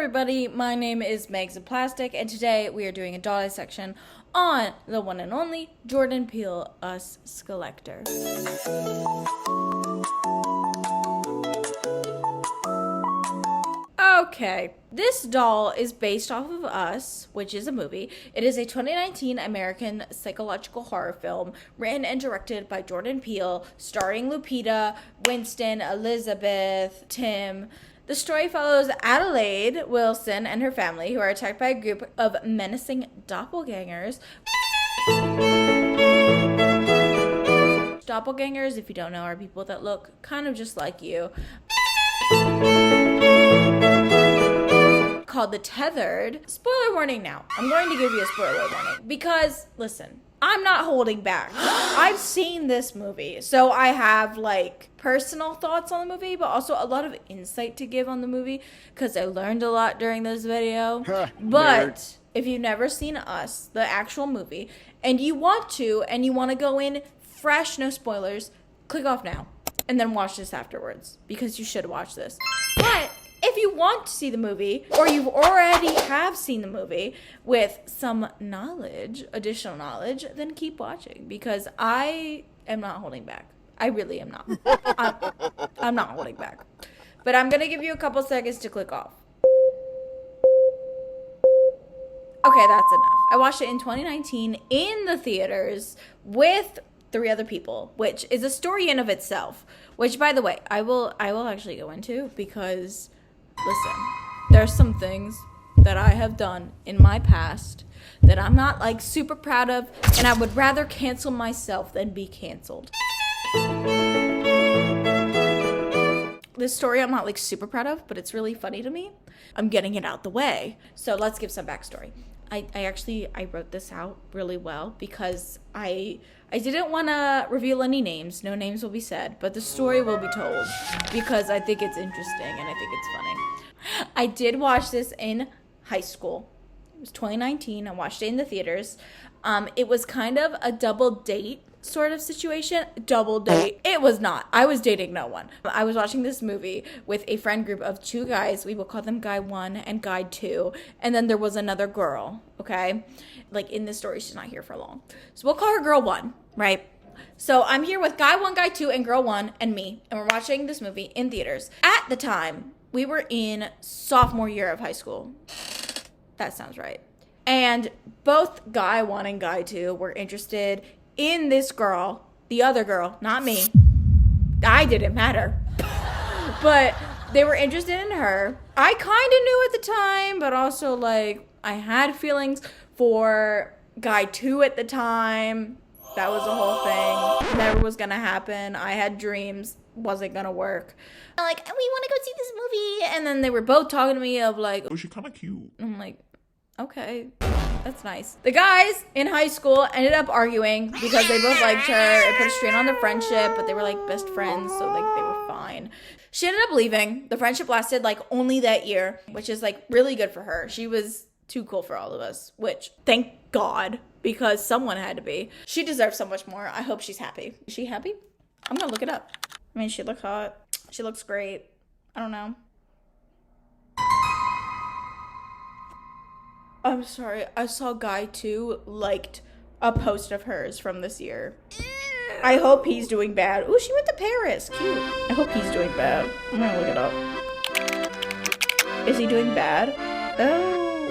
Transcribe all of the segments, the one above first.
everybody, my name is Megs of Plastic, and today we are doing a doll dissection on the one and only Jordan Peele Us Collector. Okay, this doll is based off of Us, which is a movie. It is a 2019 American psychological horror film written and directed by Jordan Peele, starring Lupita, Winston, Elizabeth, Tim. The story follows Adelaide Wilson and her family, who are attacked by a group of menacing doppelgangers. Doppelgangers, if you don't know, are people that look kind of just like you. Called The Tethered. Spoiler warning now. I'm going to give you a spoiler warning because, listen, I'm not holding back. I've seen this movie, so I have personal thoughts on the movie, but also a lot of insight to give on the movie because I learned a lot during this video. But if you've never seen Us, the actual movie, and you want to go in fresh, no spoilers, click off now and then watch this afterwards because you should watch this. But if you want to see the movie, or you already have seen the movie with some knowledge, additional knowledge, then keep watching because I am not holding back. I really am not. I'm not holding back. But I'm going to give you a couple seconds to click off. Okay, that's enough. I watched it in 2019 in the theaters with 3 other people, which is a story in of itself. Which, by the way, I will actually go into because, listen, there's some things that I have done in my past that I'm not super proud of, and I would rather cancel myself than be canceled. This story I'm not super proud of, but it's really funny to me. I'm getting it out the way. So let's give some backstory. I wrote this out really well because I didn't want to reveal any names. No names will be said, but the story will be told because I think it's interesting and I think it's funny. I did watch this in high school. It was 2019. I watched it in the theaters. It was kind of a double date sort of situation. Double date. It was not. I was dating no one. I was watching this movie with a friend group of 2 guys. We will call them guy 1 and guy 2. And then there was another girl, okay? In this story, she's not here for long. So we'll call her girl 1, right? So I'm here with guy 1, guy 2, and girl 1, and me. And we're watching this movie in theaters. At the time, we were in sophomore year of high school. That sounds right. And both guy 1 and guy 2 were interested in this girl, the other girl, not me. I didn't matter. But they were interested in her. I kind of knew at the time, but also I had feelings for guy 2 at the time. That was a whole thing. Never was gonna happen. I had dreams. Wasn't gonna work. We want to go see this movie. And then they were both talking to me of oh, she's kind of cute. I'm like, okay, that's nice. The guys in high school ended up arguing because they both liked her. It put a strain on their friendship, but they were best friends, so they were fine. She ended up leaving. The friendship lasted only that year, which is really good for her. She was too cool for all of us, which thank God, because someone had to be. She deserves so much more. I hope she's happy. Is she happy? I'm gonna look it up. I mean, she looks hot. She looks great. I don't know. I'm sorry. I saw guy 2 liked a post of hers from this year. I hope he's doing bad. Ooh, she went to Paris. Cute. I hope he's doing bad. I'm gonna look it up. Is he doing bad? Oh,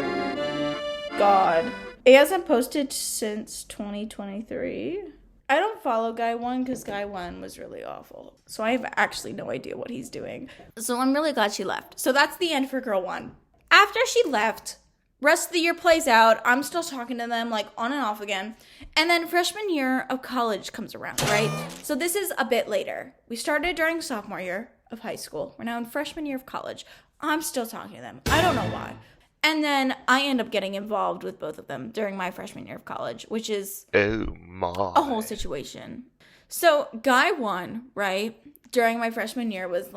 God. He hasn't posted since 2023. I don't follow guy 1 because guy 1 was really awful. So I have actually no idea what he's doing. So I'm really glad she left. So that's the end for girl 1. After she left, rest of the year plays out. I'm still talking to them on and off again. And then freshman year of college comes around, right? So this is a bit later. We started during sophomore year of high school. We're now in freshman year of college. I'm still talking to them. I don't know why. And then I end up getting involved with both of them during my freshman year of college, which is a whole situation. So guy 1, right, during my freshman year was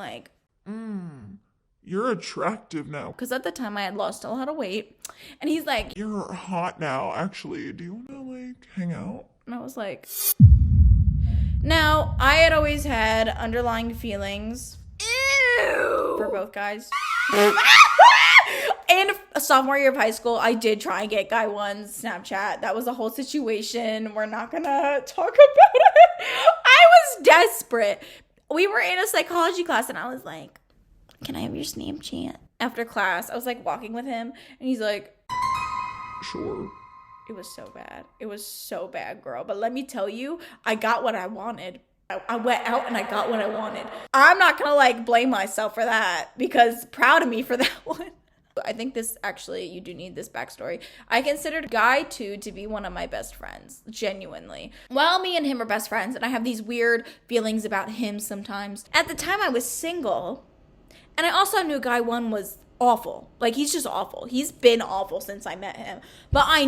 you're attractive now. Because at the time I had lost a lot of weight. And he's like, you're hot now, actually. Do you want to, hang out? And I was like, now, I had always had underlying feelings for both guys. sophomore year of high school, I did try and get guy one's Snapchat. That was a whole situation. We're not gonna talk about it. I was desperate. We were in a psychology class and I was like, can I have your Snapchat? After class, I was like walking with him and he's like, Sure. it was so bad. It was so bad, girl. But let me tell you, I got what I wanted. I went out and I got what I wanted. I'm not gonna like blame myself for that because proud of me for that one. I think this actually, you do need this backstory. I considered Guy 2 to be one of my best friends, genuinely. Well, me and him are best friends and I have these weird feelings about him sometimes. At the time I was single and I also knew Guy 1 was awful. Like, he's just awful. He's been awful since I met him. But I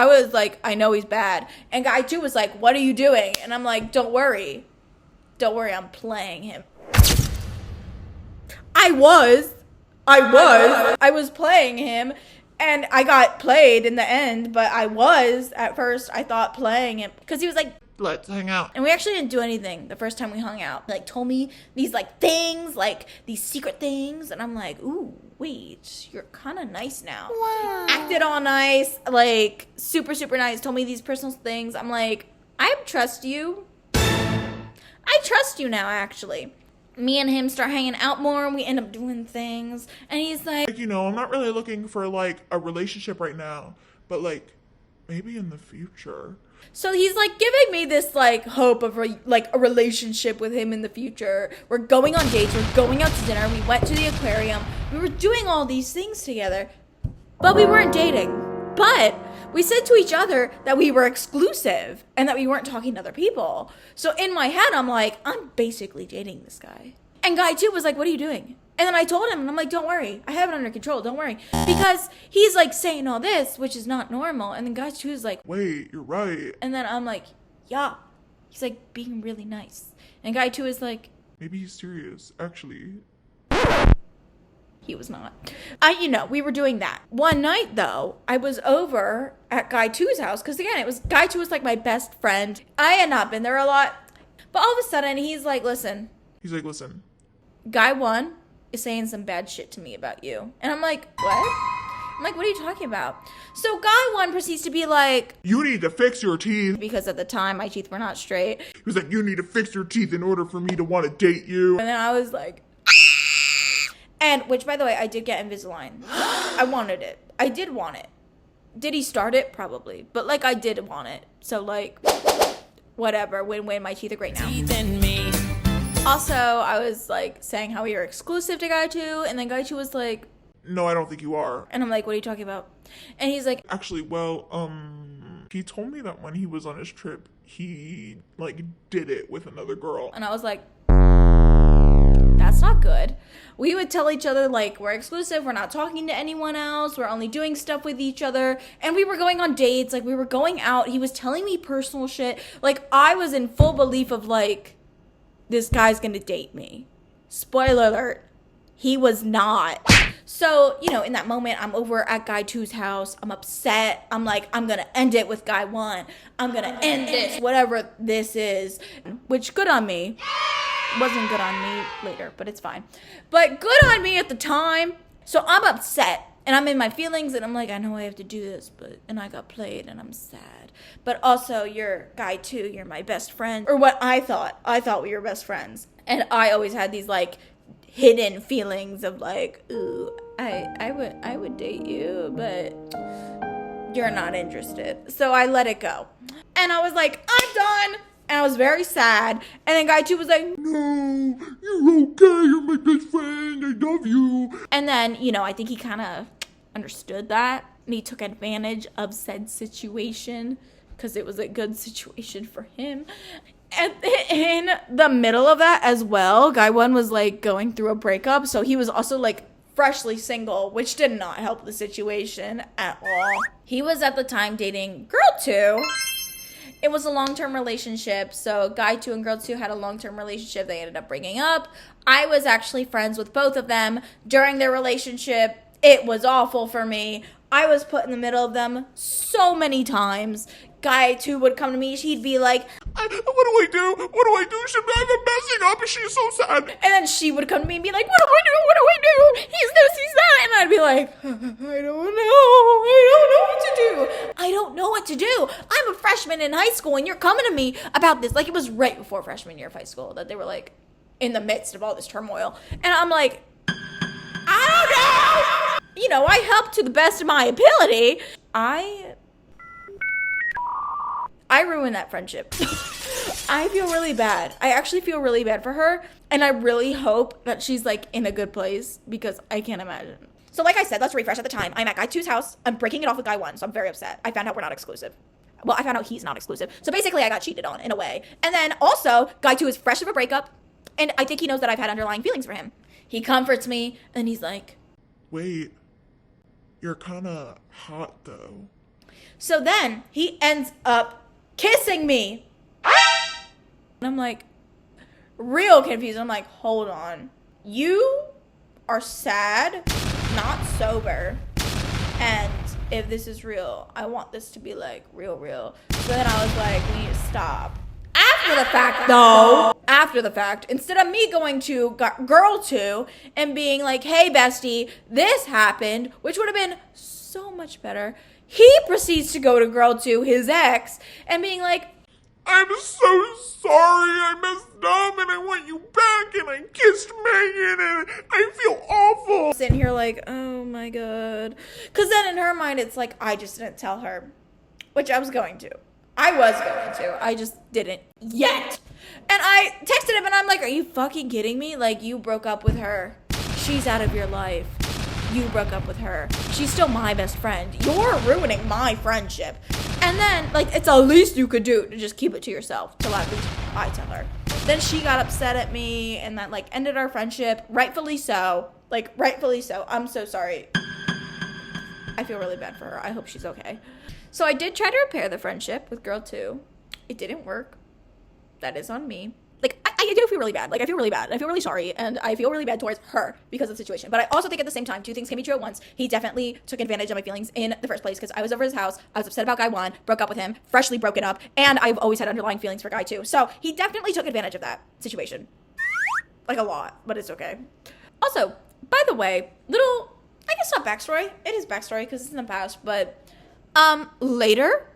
was like, I know he's bad. And Guy 2 was like, what are you doing? And I'm like, don't worry. Don't worry, I'm playing him. I was playing him. And I got played in the end. But I was, at first, I thought playing him. Because he was like, Let's hang out. and we actually didn't do anything the first time we hung out. Like, told me these, like, things, like, these secret things. And I'm like, ooh, wait, you're kind of nice now. Wow. Acted all nice, like, super, super nice. Told me these personal things. I'm like, I trust you. I trust you now, actually. Me and him start hanging out more, and we end up doing things. And he's like, Like, I'm not really looking for, like, a relationship right now. But, like, maybe in the future. so he's like giving me this like hope of like a relationship with him in the future. We're going on dates. We're going out to dinner. We went to the aquarium. We were doing all these things together, but we weren't dating. But we said to each other that we were exclusive and that we weren't talking to other people. So in my head, I'm like, I'm basically dating this guy. And Guy 2 was like, what are you doing? And then I told him, and I'm like, don't worry. I have it under control. Don't worry. Because he's like saying all this, which is not normal. And then Guy 2 is like, Wait, you're right. and then I'm like, yeah. He's like being really nice. And Guy 2 is like, Maybe he's serious, actually. he was not. We were doing that. One night, though, I was over at Guy 2's house. Because, again, Guy 2 was, like, my best friend. I had not been there a lot. But all of a sudden, he's like, listen. He's like, listen. Guy 1 is saying some bad shit to me about you. And I'm like, what? I'm like, what are you talking about? So Guy 1 proceeds to be like, You need to fix your teeth. because at the time, my teeth were not straight. He was like, you need to fix your teeth in order for me to want to date you. And then I was like, and which, by the way, I did get Invisalign. I wanted it. I did want it. Did he start it? Probably. But, like, I did want it. So, like, whatever. Win-win. My teeth are great now. Also, I was, like, saying how we were exclusive to Guy 2. And then Guy 2 was like, No, I don't think you are. and I'm like, what are you talking about? And he's like, Actually, well, he told me that when he was on his trip, he, like, did it with another girl. and I was like, that's not good. We would tell each other, like, we're exclusive, we're not talking to anyone else, we're only doing stuff with each other, and we were going on dates, like, we were going out, he was telling me personal shit, like, I was in full belief of, like, this guy's gonna date me. Spoiler alert, he was not. So, in that moment, I'm over at Guy 2's house, I'm upset, I'm like, I'm gonna end it with Guy 1, I'm gonna end this, whatever this is, which, good on me. Wasn't good on me later, but it's fine. But good on me at the time. So I'm upset and I'm in my feelings and I'm like, I know I have to do this, and I got played and I'm sad. But also, you're Guy 2, you're my best friend, or what I thought. I thought we were best friends. And I always had these like hidden feelings of like, ooh, I would date you, but you're not interested. So I let it go. And I was like, I'm done. And I was very sad. And then Guy 2 was like, No, you're okay. You're my best friend. I love you. and then, I think he kind of understood that. And he took advantage of said situation because it was a good situation for him. And in the middle of that as well, Guy 1 was like going through a breakup. So he was also like freshly single, which did not help the situation at all. He was at the time dating girl 2. It was a long-term relationship, so Guy 2 and Girl 2 had a long-term relationship. They ended up breaking up. I was actually friends with both of them during their relationship. It was awful for me. I was put in the middle of them so many times. Guy 2 would come to me. He'd be like, What do I do? What do I do? I'm messing up and she's so sad. And then she would come to me and be like, what do I do? What do I do? He's this, he's that. And I'd be like, I don't know what to do. I don't know what to do. I'm a freshman in high school and you're coming to me about this. Like, it was right before freshman year of high school that they were like in the midst of all this turmoil. And I'm like, I don't know. You know, I helped to the best of my ability. I ruined that friendship. I feel really bad. I actually feel really bad for her. And I really hope that she's like in a good place because I can't imagine. So like I said, let's refresh at the time. I'm at Guy 2's house. I'm breaking it off with Guy 1. So I'm very upset. I found out we're not exclusive. Well, I found out he's not exclusive. So basically I got cheated on in a way. And then also Guy 2 is fresh of a breakup. And I think he knows that I've had underlying feelings for him. He comforts me and he's like, wait, you're kind of hot though. So then he ends up kissing me. And I'm like, real confused. I'm like, hold on. You are sad, not sober. And if this is real, I want this to be like real. So then I was like, we need to stop. After the fact, though, instead of me going to girl 2 and being like, hey, bestie, this happened, which would have been so much better, he proceeds to go to girl 2, his ex, and being like, I'm so sorry, I messed up and I want you back and I kissed Megan and I feel awful. Sitting here like, oh my god. Because then in her mind, it's like, I just didn't tell her, which I was going to. I just didn't yet. And I texted him and I'm like, are you fucking kidding me? Like, you broke up with her. She's out of your life. You broke up with her. She's still my best friend. You're ruining my friendship. And then, like, it's the least you could do to just keep it to yourself till at least I tell her. Then she got upset at me and that, like, ended our friendship. Rightfully so. Like, rightfully so. I'm so sorry. I feel really bad for her. I hope she's okay. So I did try to repair the friendship with girl 2. It didn't work. That is on me. Like, I do feel really bad. Like, I feel really bad. I feel really sorry. And I feel really bad towards her because of the situation. But I also think at the same time, two things can be true at once. He definitely took advantage of my feelings in the first place because I was over his house. I was upset about Guy 1, broke up with him, freshly broken up. And I've always had underlying feelings for Guy 2. So he definitely took advantage of that situation. Like, a lot. But it's okay. Also, by the way, little, I guess not backstory. It is backstory because it's in the past. But later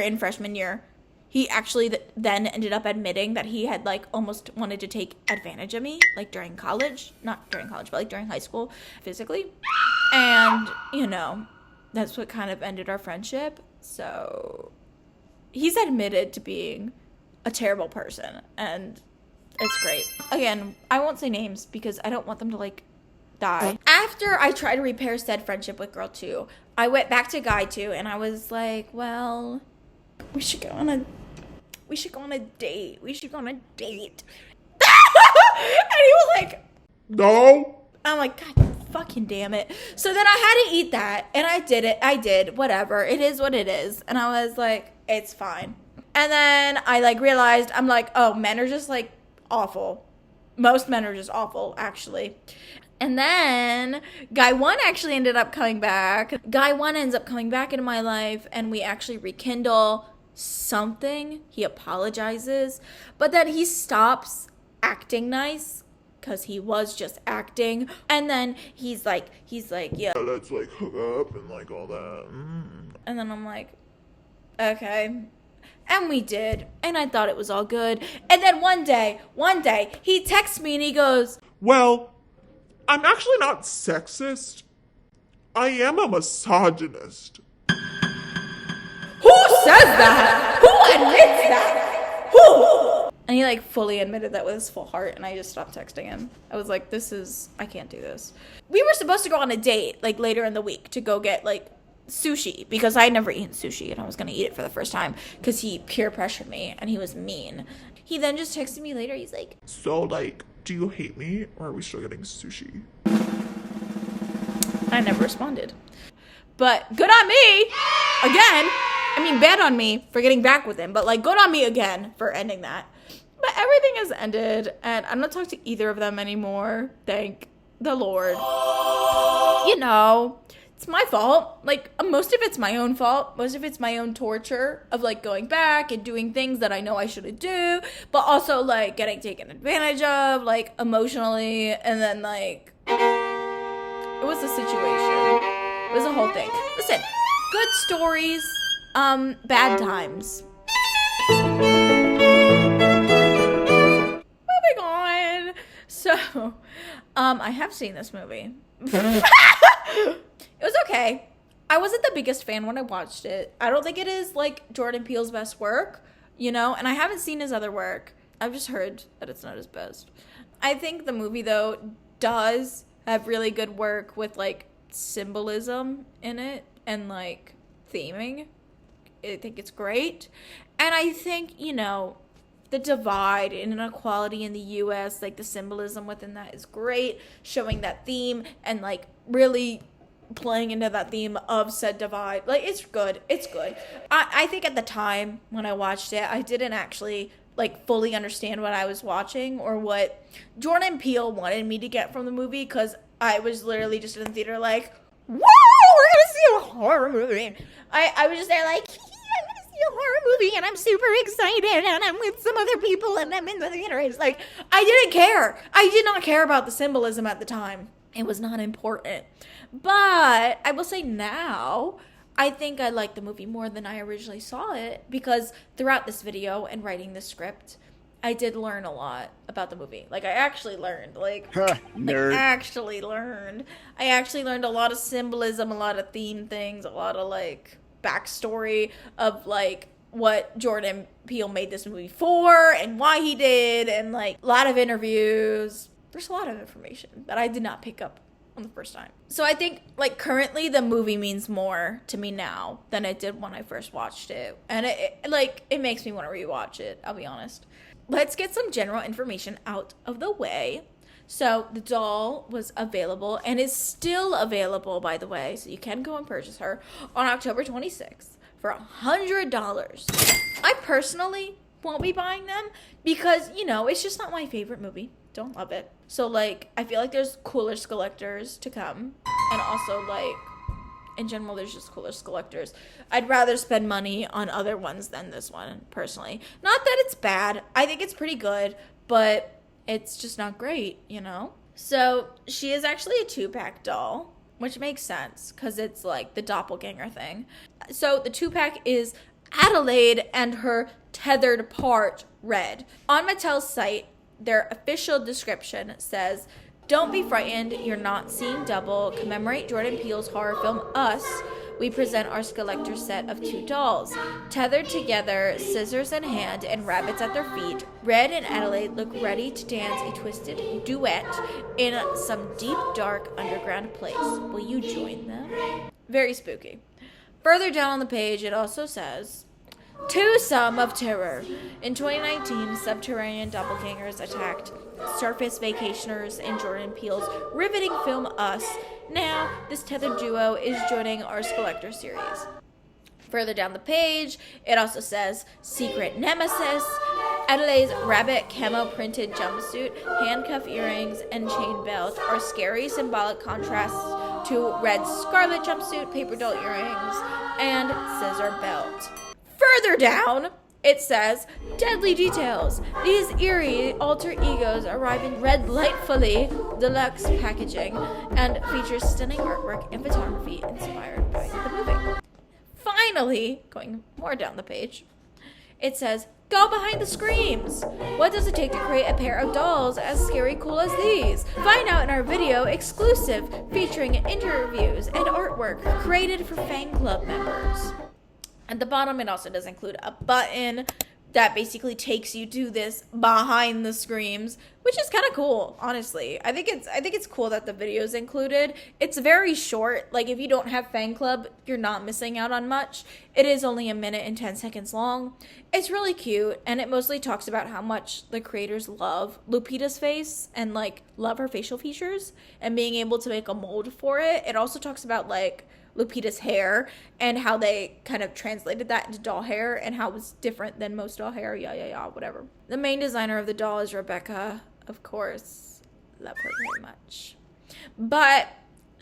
in freshman year, he actually then ended up admitting that he had, like, almost wanted to take advantage of me, like, during college. Not during college, but, like, during high school, physically. And, you know, that's what kind of ended our friendship. So, he's admitted to being a terrible person, and it's great. Again, I won't say names because I don't want them to, like, die. After I tried to repair said friendship with girl 2, I went back to Guy 2, and I was like, well, we should go on a date. And he was like, no. I'm like, God fucking damn it. So then I had to eat that, and I did it. I did, whatever. It is what it is. And I was like, it's fine. And then I, like, realized, I'm like, oh, men are just, like, awful. Most men are just awful, actually. And then Guy 1 actually ended up coming back. Guy 1 ends up coming back into my life, and we actually rekindle something. He apologizes, but then he stops acting nice because he was just acting. And then he's like, yeah, let's, like, hook up and, like, all that. And then I'm like, okay. And we did, and I thought it was all good. And then one day, he texts me and he goes, well, I'm actually not sexist. I am a misogynist. who says that? Who admits that? Who? And he, like, fully admitted that with his full heart, and I just stopped texting him. I was like, I can't do this. We were supposed to go on a date, like, later in the week to go get, like, sushi, because I had never eaten sushi, and I was going to eat it for the first time, because he peer pressured me, and he was mean. He then just texted me later, he's like, so, like, do you hate me, or are we still getting sushi? I never responded. But good on me, again. I mean, bad on me for getting back with him, but, like, good on me again for ending that. But everything has ended, and I'm not talking to either of them anymore. Thank the Lord. You know, it's my fault. Like, most of it's my own fault. Most of it's my own torture of, like, going back and doing things that I know I shouldn't do, but also, like, getting taken advantage of, like, emotionally, and then, like, it was a situation. It was a whole thing. Listen, good stories, bad times. Moving on. So, I have seen this movie. It was okay. I wasn't the biggest fan when I watched it. I don't think it is, like, Jordan Peele's best work, you know? And I haven't seen his other work. I've just heard that it's not his best. I think the movie, though, does have really good work with, like, symbolism in it and, like, theming. I think it's great. And I think, you know, the divide and inequality in the U.S., like, the symbolism within that is great, showing that theme and, like, really playing into that theme of said divide. Like, it's good. It's good. I think at the time when I watched it, I didn't actually, like, fully understand what I was watching or what Jordan Peele wanted me to get from the movie, because I was literally just in the theater like, whoa, we're gonna see a horror movie. I was just there like, I'm gonna see a horror movie and I'm super excited and I'm with some other people and I'm in the theater. It's like, I didn't care. I did not care about the symbolism at the time. It was not important. But I will say now, I think I like the movie more than I originally saw it, because throughout this video and writing the script, I did learn a lot about the movie. Like, I actually learned. Nerd. I actually learned a lot of symbolism, a lot of theme things, a lot of, like, backstory of, like, what Jordan Peele made this movie for and why he did, and, like, a lot of interviews. There's a lot of information that I did not pick up on the first time. So I think, like, currently the movie means more to me now than it did when I first watched it. And it makes me want to rewatch it, I'll be honest. Let's get some general information out of the way. So the doll was available and is still available, by the way, so you can go and purchase her on October 26th for $100. I personally won't be buying them because, you know, it's just not my favorite movie. Don't love it. So, like, I feel like there's cooler Skelectors to come. And also, like, in general, there's just cooler Skelectors. I'd rather spend money on other ones than this one, personally. Not that it's bad. I think it's pretty good, but it's just not great, you know? So, she is actually a 2-pack doll, which makes sense, because it's, like, the doppelganger thing. So, the 2-pack is Adelaide and her tethered part, Red. On Mattel's site, their official description says, "Don't be frightened, you're not seeing double. Commemorate Jordan Peele's horror film Us. We present our Skelector set of 2 dolls. Tethered together, scissors in hand and rabbits at their feet, Red and Adelaide look ready to dance a twisted duet in some deep, dark, underground place. Will you join them?" Very spooky. Further down on the page, it also says, "Twosome of terror. In 2019, subterranean doppelgangers attacked surface vacationers in Jordan Peele's riveting film Us. Now, this tethered duo is joining our Skelector series." Further down the page, it also says, "Secret nemesis. Adelaide's rabbit camo printed jumpsuit, handcuff earrings, and chain belt are scary symbolic contrasts to Red's scarlet jumpsuit, paper doll earrings, and scissor belt." Further down, it says, "Deadly details. These eerie alter egos arrive in red lightfully deluxe packaging and feature stunning artwork and photography inspired by the movie." Finally, going more down the page, it says, "Go behind the screams. What does it take to create a pair of dolls as scary cool as these? Find out in our video exclusive featuring interviews and artwork created for fan club members." At the bottom, it also does include a button that basically takes you to this behind the screams, which is kind of cool, honestly. I think it's cool that the video's included. It's very short. Like, if you don't have fan club, you're not missing out on much. It is only 1 minute and 10 seconds long. It's really cute, and it mostly talks about how much the creators love Lupita's face and, like, love her facial features and being able to make a mold for it. It also talks about, like, Lupita's hair and how they kind of translated that into doll hair and how it was different than most doll hair, whatever. The main designer of the doll is Rebecca, of course. Love her very much. But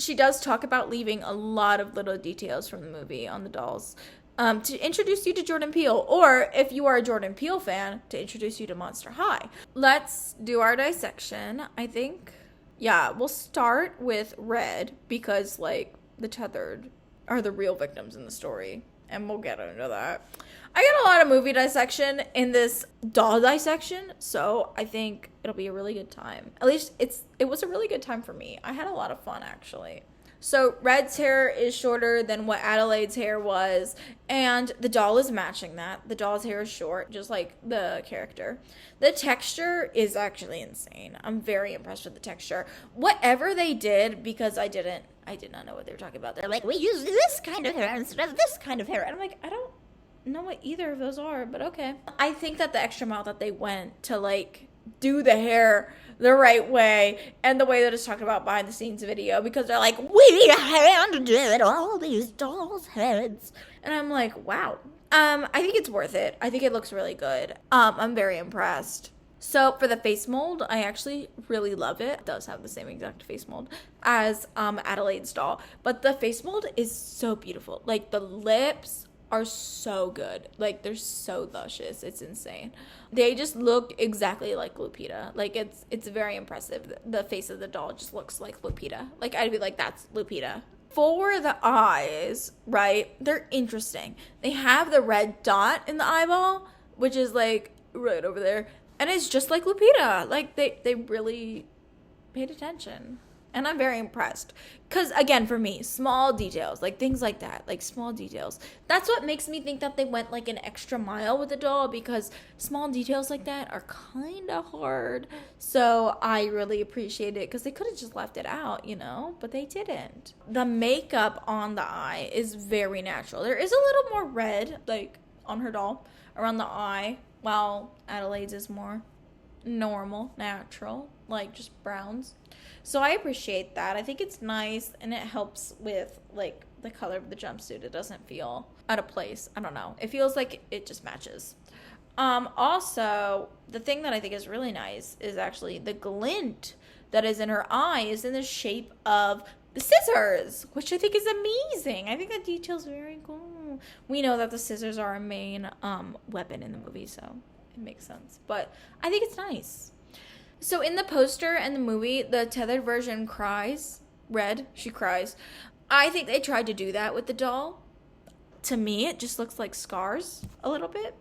she does talk about leaving a lot of little details from the movie on the dolls to introduce you to Jordan Peele, or if you are a Jordan Peele fan, to introduce you to Monster High. Let's do our dissection, I think. Yeah, we'll start with Red because, like, the tethered are the real victims in the story, and we'll get into that. I got a lot of movie dissection in this doll dissection, so I think it'll be a really good time. At least it was a really good time for me. I had a lot of fun, actually. So Red's hair is shorter than what Adelaide's hair was, and the doll is matching that. The doll's hair is short, just like the character. The texture is actually insane. I'm very impressed with the texture. Whatever they did, because I did not know what they were talking about. They're like, we use this kind of hair instead of this kind of hair. And I'm like, I don't know what either of those are, but okay. I think that the extra mile that they went to, like, do the hair the right way and the way that it's talked about behind the scenes video, because they're like, we hand did all these dolls' heads, and I'm like, wow. I think it's worth it. I think it looks really good. I'm very impressed. So for the face mold, I actually really love it. It does have the same exact face mold as Adelaide's doll, but the face mold is so beautiful. Like, the lips are so good. Like, they're so luscious. It's insane. They just look exactly like Lupita. Like, it's very impressive. The face of the doll just looks like Lupita. Like, I'd be like, that's Lupita. For the eyes, right, they're interesting. They have the red dot in the eyeball, which is, like, right over there, and it's just like Lupita. Like, they really paid attention. And I'm very impressed. Because, again, for me, small details, like things like that, like small details. That's what makes me think that they went, like, an extra mile with the doll, because small details like that are kind of hard. So I really appreciate it, because they could have just left it out, you know, but they didn't. The makeup on the eye is very natural. There is a little more red, like, on her doll around the eye, while Adelaide's is more normal, natural, like just browns. So I appreciate that. I think it's nice, and it helps with, like, the color of the jumpsuit. It doesn't feel out of place. I don't know. It feels like it just matches. Also, the thing that I think is really nice is actually the glint that is in her eye is in the shape of the scissors, which I think is amazing. I think that detail's very cool. We know that the scissors are a main weapon in the movie, so it makes sense. But I think it's nice. So in the poster and the movie, the tethered version cries. Red, she cries. I think they tried to do that with the doll. To me, it just looks like scars a little bit.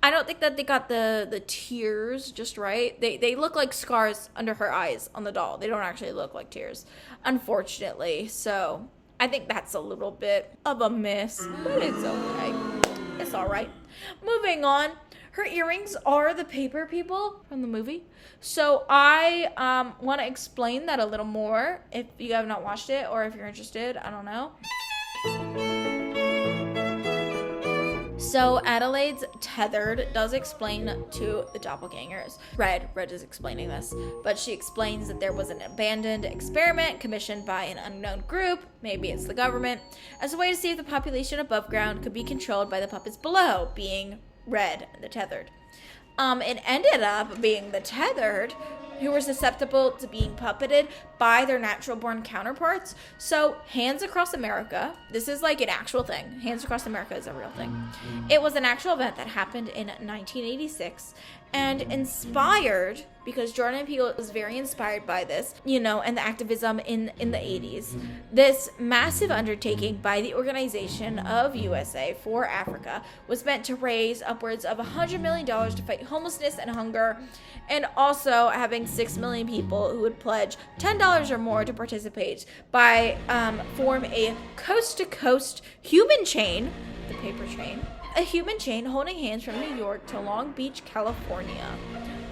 I don't think that they got the tears just right. They look like scars under her eyes on the doll. They don't actually look like tears, unfortunately. So I think that's a little bit of a miss, but it's okay. It's all right. Moving on. Her earrings are the paper people from the movie. So I want to explain that a little more if you have not watched it, or if you're interested. I don't know. So Adelaide's tethered does explain to the doppelgangers. Red is explaining this, but she explains that there was an abandoned experiment commissioned by an unknown group, maybe it's the government, as a way to see if the population above ground could be controlled by the puppets below, being Red, the tethered. It ended up being the tethered who were susceptible to being puppeted by their natural-born counterparts. So, Hands Across America, this is like an actual thing. Hands Across America is a real thing. It was an actual event that happened in 1986, and inspired, because Jordan Peele was very inspired by this, you know, and the activism in the 80s. This massive undertaking by the Organization of USA for Africa was meant to raise upwards of $100 million to fight homelessness and hunger, and also having 6 million people who would pledge $10 or more to participate by form a coast-to-coast human chain, the paper chain, a human chain holding hands from New York to Long Beach, California.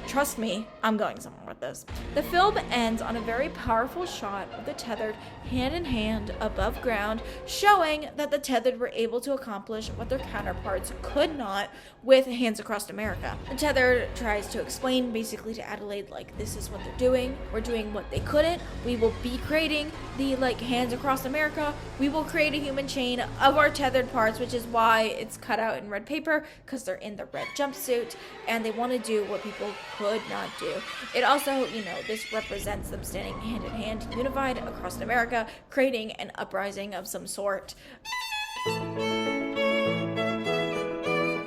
Trust me, I'm going somewhere with this. The film ends on a very powerful shot of the tethered hand in hand above ground, showing that the tethered were able to accomplish what their counterparts could not with Hands Across America. The tethered tries to explain basically to Adelaide, like, this is what they're doing. We're doing what they couldn't. We will be creating the, like, Hands Across America. We will create a human chain of our tethered parts, which is why it's cut out in red paper, because they're in the red jumpsuit, and they want to do what people could not do. It also, this represents them standing hand in hand, unified across America, creating an uprising of some sort.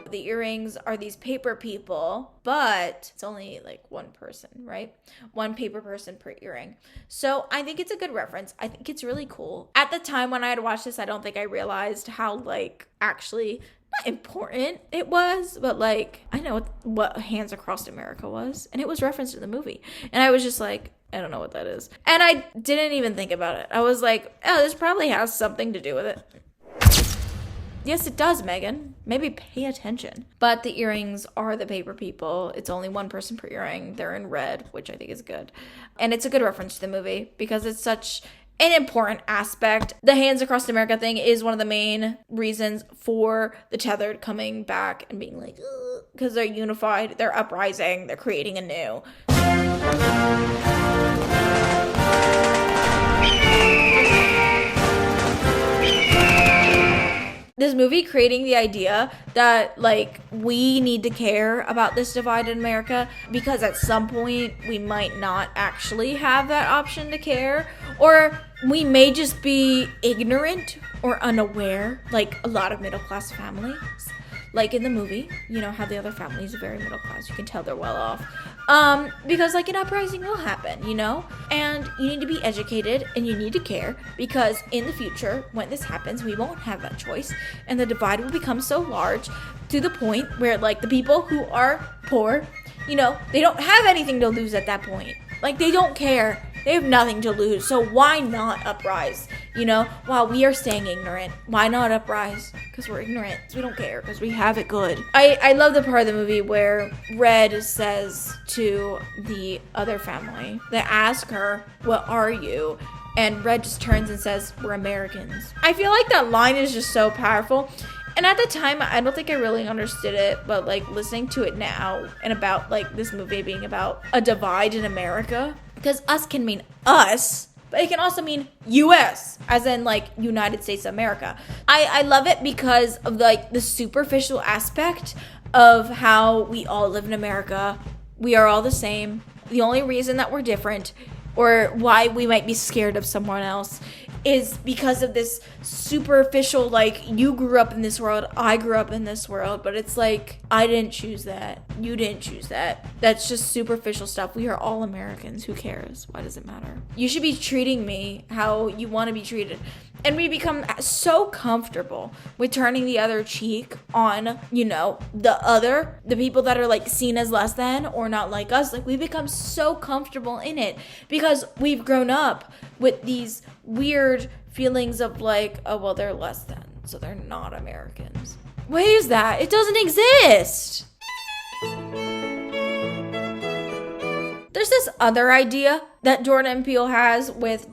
The earrings are these paper people, but it's only like one person, right? One paper person per earring. So I think it's a good reference. I think it's really cool. At the time when I had watched this, I don't think I realized how actually not important it was, but I know what Hands Across America was, and it was referenced in the movie. And I was just like, I don't know what that is. And I didn't even think about it. I was like, oh, this probably has something to do with it. Yes, it does, Megan. Maybe pay attention. But the earrings are the paper people. It's only one person per earring. They're in red, which I think is good. And it's a good reference to the movie because it's such an important aspect. The Hands Across America thing is one of the main reasons for the Tethered coming back and being like, because they're unified, they're uprising, they're creating anew. This movie creating the idea that we need to care about this divide in America because at some point we might not actually have that option to care, or we may just be ignorant or unaware, like a lot of middle class families. Like in the movie, how the other families are very middle class. You can tell they're well off. Because an uprising will happen, And you need to be educated and you need to care because in the future, when this happens, we won't have that choice. And the divide will become so large to the point where the people who are poor, they don't have anything to lose at that point. They don't care. They have nothing to lose. So why not uprise? While we are staying ignorant, why not uprise? Because we're ignorant. So we don't care because we have it good. I love the part of the movie where Red says to the other family, they ask her, what are you? And Red just turns and says, we're Americans. I feel like that line is just so powerful. And at the time, I don't think I really understood it, but listening to it now and about this movie being about a divide in America, because us can mean us, but it can also mean U.S., as in United States of America. I love it because of the superficial aspect of how we all live in America. We are all the same. The only reason that we're different or why we might be scared of someone else is because of this superficial, you grew up in this world, I grew up in this world, but it's I didn't choose that. You didn't choose that. That's just superficial stuff. We are all Americans. Who cares? Why does it matter? You should be treating me how you want to be treated. And we become so comfortable with turning the other cheek on, the people that are seen as less than or not like us. We become so comfortable in it because we've grown up with these weird feelings of oh, well, they're less than, so they're not Americans. What is that? It doesn't exist. There's this other idea that Jordan Peele has with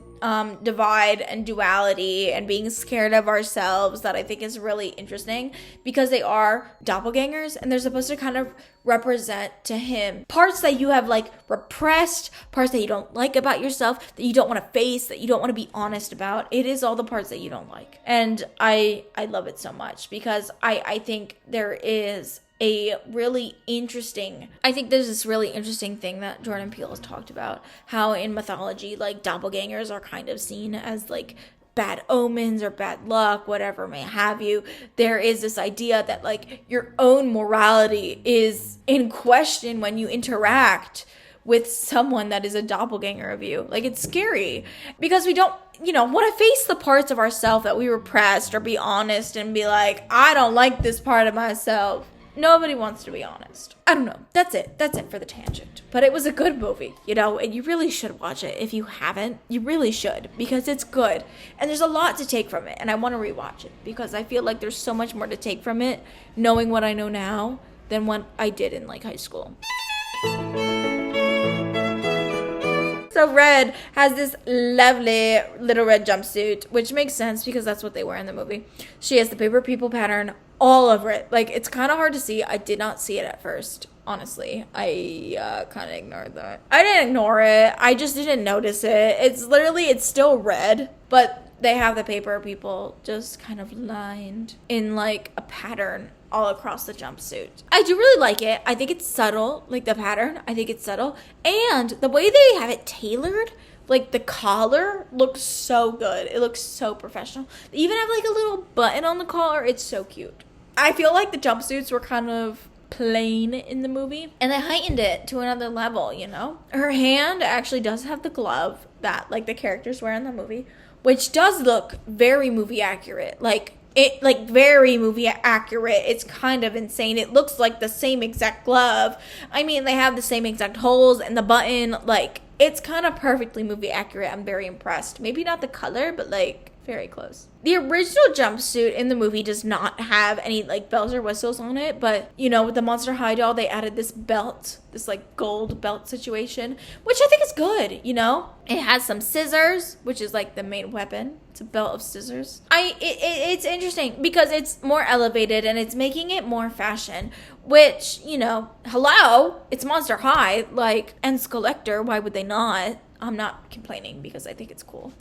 divide and duality and being scared of ourselves that I think is really interesting because they are doppelgangers and they're supposed to kind of represent to him parts that you have repressed, parts that you don't like about yourself, that you don't want to face, that you don't want to be honest about. It is all the parts that you don't like. And I love it so much because I think there is there's this really interesting thing that Jordan Peele has talked about, how in mythology, doppelgangers are kind of seen as bad omens or bad luck, whatever may have you. There is this idea that your own morality is in question when you interact with someone that is a doppelganger of you. It's scary because we don't, want to face the parts of ourselves that we repressed or be honest and be I don't like this part of myself. Nobody wants to be honest. I don't know. That's it. That's it for the tangent. But it was a good movie, and you really should watch it. If you haven't, you really should because it's good. And there's a lot to take from it. And I want to rewatch it because I feel like there's so much more to take from it knowing what I know now than what I did in high school. So Red has this lovely little red jumpsuit, which makes sense because that's what they wear in the movie. She has the paper people pattern all over it. It's kind of hard to see. I did not see it at first, honestly. I kind of ignored that. I didn't ignore it. I just didn't notice it. It's still red, but they have the paper people just kind of lined in a pattern all across the jumpsuit. I do really like it. I think it's subtle, like the pattern. I think it's subtle. And the way they have it tailored, like the collar looks so good. It looks so professional. They even have like a little button on the collar. It's so cute. I feel like the jumpsuits were kind of plain in the movie, and they heightened it to another level, you know? Her hand actually does have the glove that like the characters wear in the movie, which does look very movie accurate. Very movie accurate. It's kind of insane. It looks like the same exact glove. I mean, they have the same exact holes and the button. Like, it's kind of perfectly movie accurate. I'm very impressed. Maybe not the color, but like very close. The original jumpsuit in the movie does not have any like bells or whistles on it, but you know, with the Monster High doll, they added this belt, this like gold belt situation, which I think is good, you know? It has some scissors, which is like the main weapon. It's a belt of scissors. It's interesting because it's more elevated and it's making it more fashion, which, you know, hello, it's Monster High, like, and Skeletor, why would they not? I'm not complaining because I think it's cool.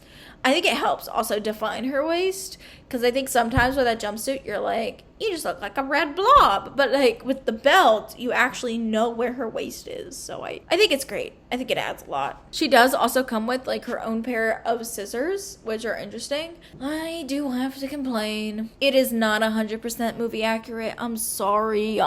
I think it helps also define her waist, because I think sometimes with that jumpsuit, you're like, you just look like a red blob. But like with the belt, you actually know where her waist is. So I think it's great. I think it adds a lot. She does also come with like her own pair of scissors, which are interesting. I do have to complain. It is not 100% movie accurate. I'm sorry.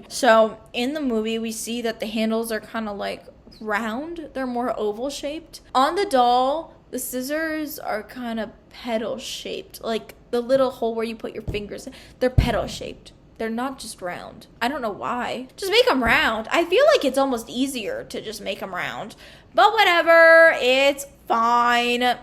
So in the movie, we see that the handles are kind of like round. They're more oval shaped. On the doll, the scissors are kind of petal shaped, like the little hole where you put your fingers in. They're petal shaped. They're not just round. I don't know why. Just make them round. I feel like it's almost easier to just make them round, but whatever, it's fine.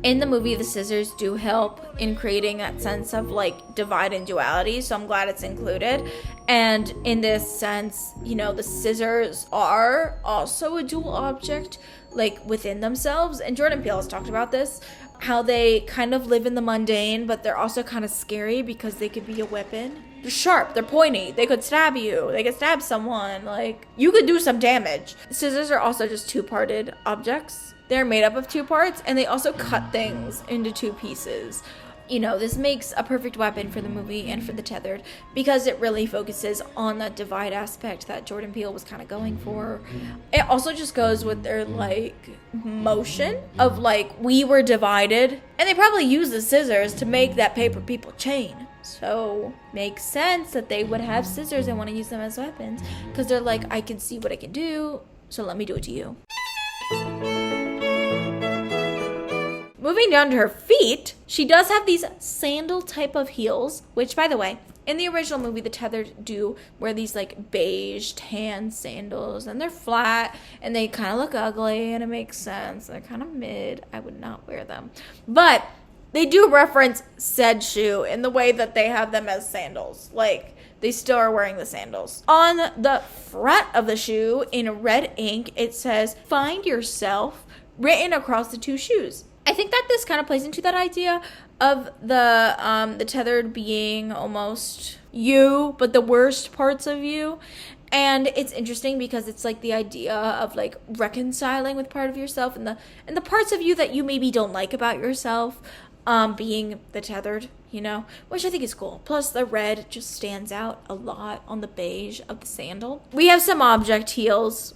In the movie, the scissors do help in creating that sense of like divide and duality, so I'm glad it's included. And in this sense, you know, the scissors are also a dual object, like within themselves. And Jordan Peele has talked about this, how they kind of live in the mundane, but they're also kind of scary because they could be a weapon. They're sharp, they're pointy, they could stab you, they could stab someone, like you could do some damage. Scissors are also just two-parted objects. They're made up of two parts, and they also cut things into two pieces. You know, this makes a perfect weapon for the movie and for the tethered, because it really focuses on that divide aspect that Jordan Peele was kind of going for. It also just goes with their, like, motion of, like, we were divided, and they probably use the scissors to make that paper people chain. So, makes sense that they would have scissors and want to use them as weapons, because they're like, I can see what I can do, so let me do it to you. Moving down to her feet, she does have these sandal type of heels, which, by the way, in the original movie, the tethered do wear these like beige tan sandals, and they're flat and they kind of look ugly, and it makes sense. They're kind of mid. I would not wear them. But they do reference said shoe in the way that they have them as sandals. Like, they still are wearing the sandals. On the front of the shoe, in red ink, it says, "Find yourself," written across the two shoes. I think that this kind of plays into that idea of the tethered being almost you, but the worst parts of you. And it's interesting because it's like the idea of like reconciling with part of yourself and the parts of you that you maybe don't like about yourself, being the tethered, you know, which I think is cool. Plus the red just stands out a lot on the beige of the sandal. We have some object heels.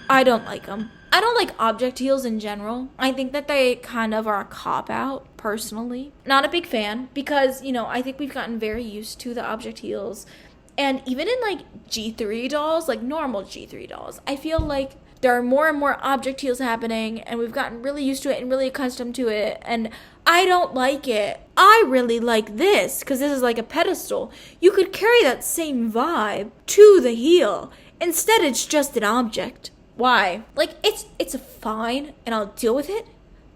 I don't like them. I don't like object heels in general. I think that they kind of are a cop-out, personally. Not a big fan, because, you know, I think we've gotten very used to the object heels. And even in, like, G3 dolls, like normal G3 dolls, I feel like there are more and more object heels happening, and we've gotten really used to it and really accustomed to it, and I don't like it. I really like this, because this is like a pedestal. You could carry that same vibe to the heel. Instead, it's just an object. Why? Like, it's fine, and I'll deal with it,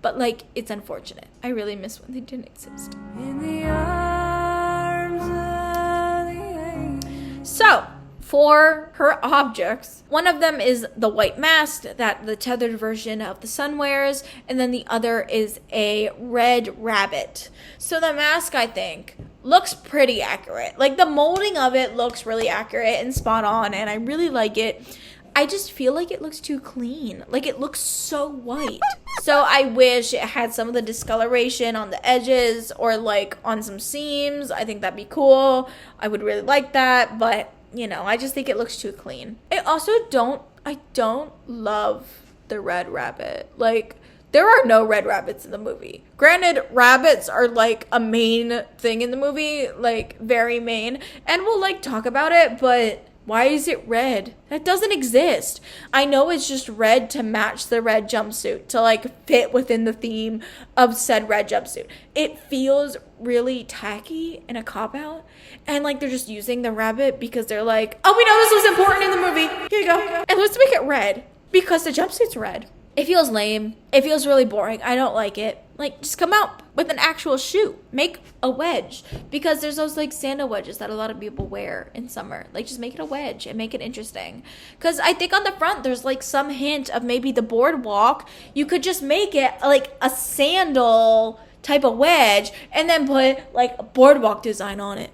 but, like, it's unfortunate. I really miss when they didn't exist. In the arms of the angel. So, for her objects, one of them is the white mask that the tethered version of the sun wears, and then the other is a red rabbit. So the mask, I think, looks pretty accurate. Like, the molding of it looks really accurate and spot on, and I really like it. I just feel like it looks too clean. Like it looks so white. So I wish it had some of the discoloration on the edges or like on some seams. I think that'd be cool. I would really like that, but you know, I just think it looks too clean. I don't love the red rabbit. Like, there are no red rabbits in the movie. Granted, rabbits are like a main thing in the movie, like very main, and we'll like talk about it, but why is it red? That doesn't exist. I know it's just red to match the red jumpsuit, to like fit within the theme of said red jumpsuit. It feels really tacky and a cop-out, and like they're just using the rabbit because they're like, oh, we know this was important in the movie. Here you go. And let's make it red because the jumpsuit's red. It feels lame. It feels really boring. I don't like it. Like, just come out with an actual shoe. Make a wedge. Because there's those, like, sandal wedges that a lot of people wear in summer. Like, just make it a wedge and make it interesting. Because I think on the front, there's, like, some hint of maybe the boardwalk. You could just make it, like, a sandal type of wedge and then put, like, a boardwalk design on it.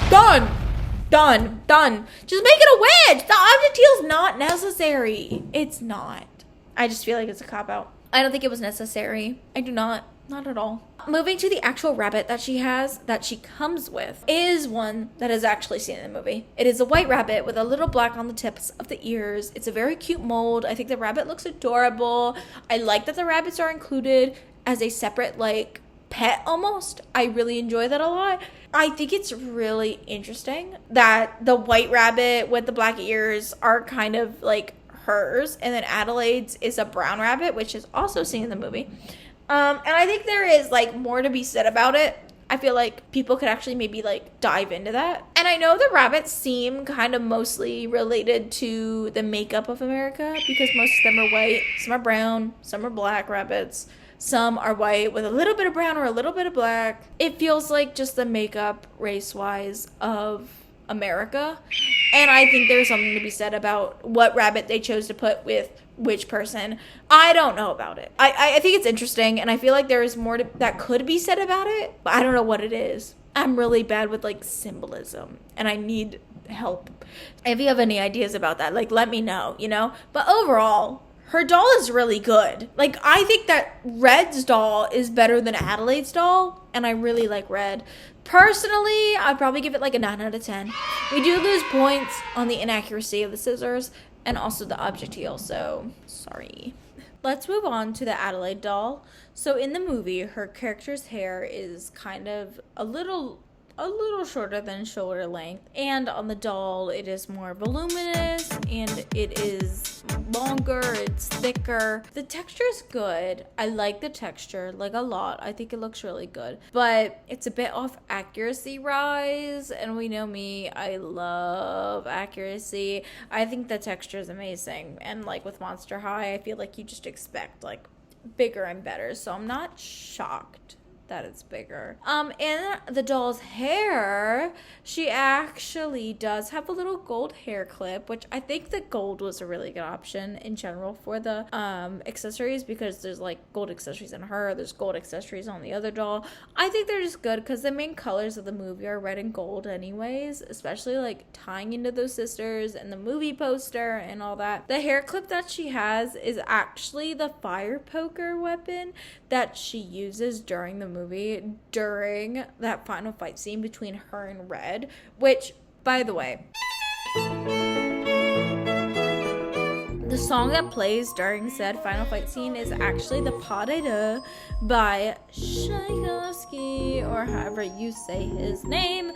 Done. Just make it a wedge. The object is not necessary. It's not. I just feel like it's a cop-out. I don't think it was necessary. I do not. Not at all. Moving to the actual rabbit that she has, that she comes with, is one that is actually seen in the movie. It is a white rabbit with a little black on the tips of the ears. It's a very cute mold. I think the rabbit looks adorable. I like that the rabbits are included as a separate, like, pet almost. I really enjoy that a lot. I think it's really interesting that the white rabbit with the black ears are kind of like hers, and then Adelaide's is a brown rabbit, which is also seen in the movie. And I think there is like more to be said about it. I feel like people could actually maybe like dive into that. And I know the rabbits seem kind of mostly related to the makeup of America because most of them are white, some are brown, some are black rabbits. Some are white with a little bit of brown or a little bit of black. It feels like just the makeup race-wise of America. And I think there's something to be said about what rabbit they chose to put with which person. I don't know about it. I think it's interesting, and I feel like there is more that could be said about it, but I don't know what it is. I'm really bad with, like, symbolism, and I need help. If you have any ideas about that, like, let me know, you know? But overall, her doll is really good. Like, I think that Red's doll is better than Adelaide's doll, and I really like Red. Personally, I'd probably give it like a 9 out of 10. We do lose points on the inaccuracy of the scissors and also the object heel, so sorry. Let's move on to the Adelaide doll. So in the movie, her character's hair is kind of a little shorter than shoulder length, and on the doll it is more voluminous and it is longer, it's thicker. The texture is good. I like the texture like a lot. I think it looks really good, but it's a bit off accuracy rise, and we know me, I love accuracy. I think the texture is amazing, and like with Monster High, I feel like you just expect like bigger and better, so I'm not shocked that it's bigger. In the doll's hair, she actually does have a little gold hair clip, which I think the gold was a really good option in general for the accessories, because there's like gold accessories in her, there's gold accessories on the other doll. I think they're just good because the main colors of the movie are red and gold anyways, especially like tying into those sisters and the movie poster and all that. The hair clip that she has is actually the fire poker weapon that she uses during the movie, during that final fight scene between her and Red, which, by the way, the song that plays during said final fight scene is actually the Pas de Deux by Tchaikovsky, or however you say his name,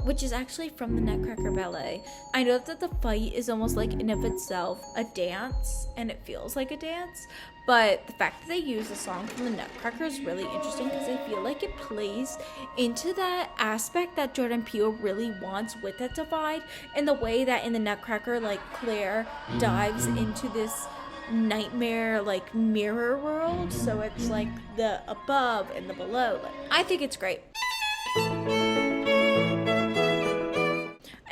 which is actually from the Nutcracker Ballet. I know that the fight is almost like in of itself a dance, and it feels like a dance, but the fact that they use a song from the Nutcracker is really interesting because I feel like it plays into that aspect that Jordan Peele really wants with that divide, and the way that in the Nutcracker, like, Claire dives into this nightmare, like, mirror world, so it's like the above and the below. Like, I think it's great.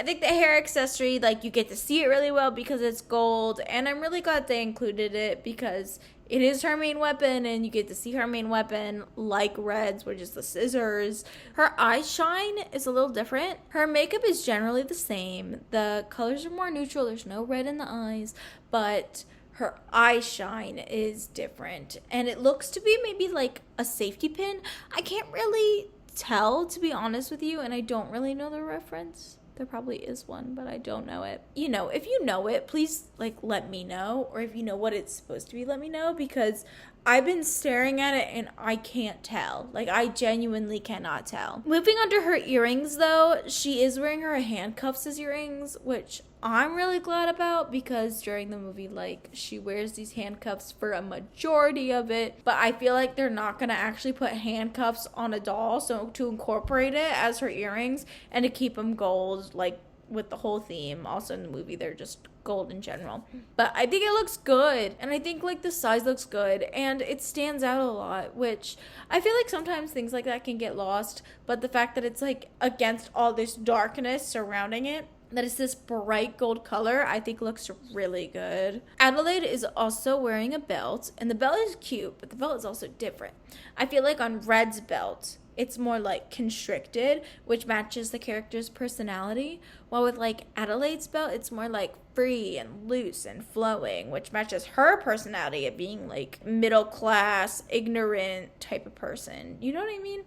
I think the hair accessory, like, you get to see it really well because it's gold, and I'm really glad they included it because it is her main weapon, and you get to see her main weapon like Red's, which is the scissors. Her eye shine is a little different. Her makeup is generally the same. The colors are more neutral. There's no red in the eyes, but her eye shine is different, and it looks to be maybe like a safety pin. I can't really tell, to be honest with you, and I don't really know the reference. There probably is one, but I don't know it. You know, if you know it, please, like, let me know. Or if you know what it's supposed to be, let me know. Because I've been staring at it and I can't tell. Like, I genuinely cannot tell. Moving on to her earrings, though, she is wearing her handcuffs as earrings, which I'm really glad about because during the movie, like, she wears these handcuffs for a majority of it, but I feel like they're not gonna actually put handcuffs on a doll, so to incorporate it as her earrings and to keep them gold, like, with the whole theme. Also in the movie, they're just gold in general. But I think it looks good, and I think, like, the size looks good, and it stands out a lot, which I feel like sometimes things like that can get lost, but the fact that it's, like, against all this darkness surrounding it, that it's this bright gold color, I think looks really good. Adelaide is also wearing a belt, and the belt is cute, but the belt is also different. I feel like on Red's belt, it's more like constricted, which matches the character's personality, while with, like, Adelaide's belt, it's more like free and loose and flowing, which matches her personality of being, like, middle class, ignorant type of person. You know what I mean?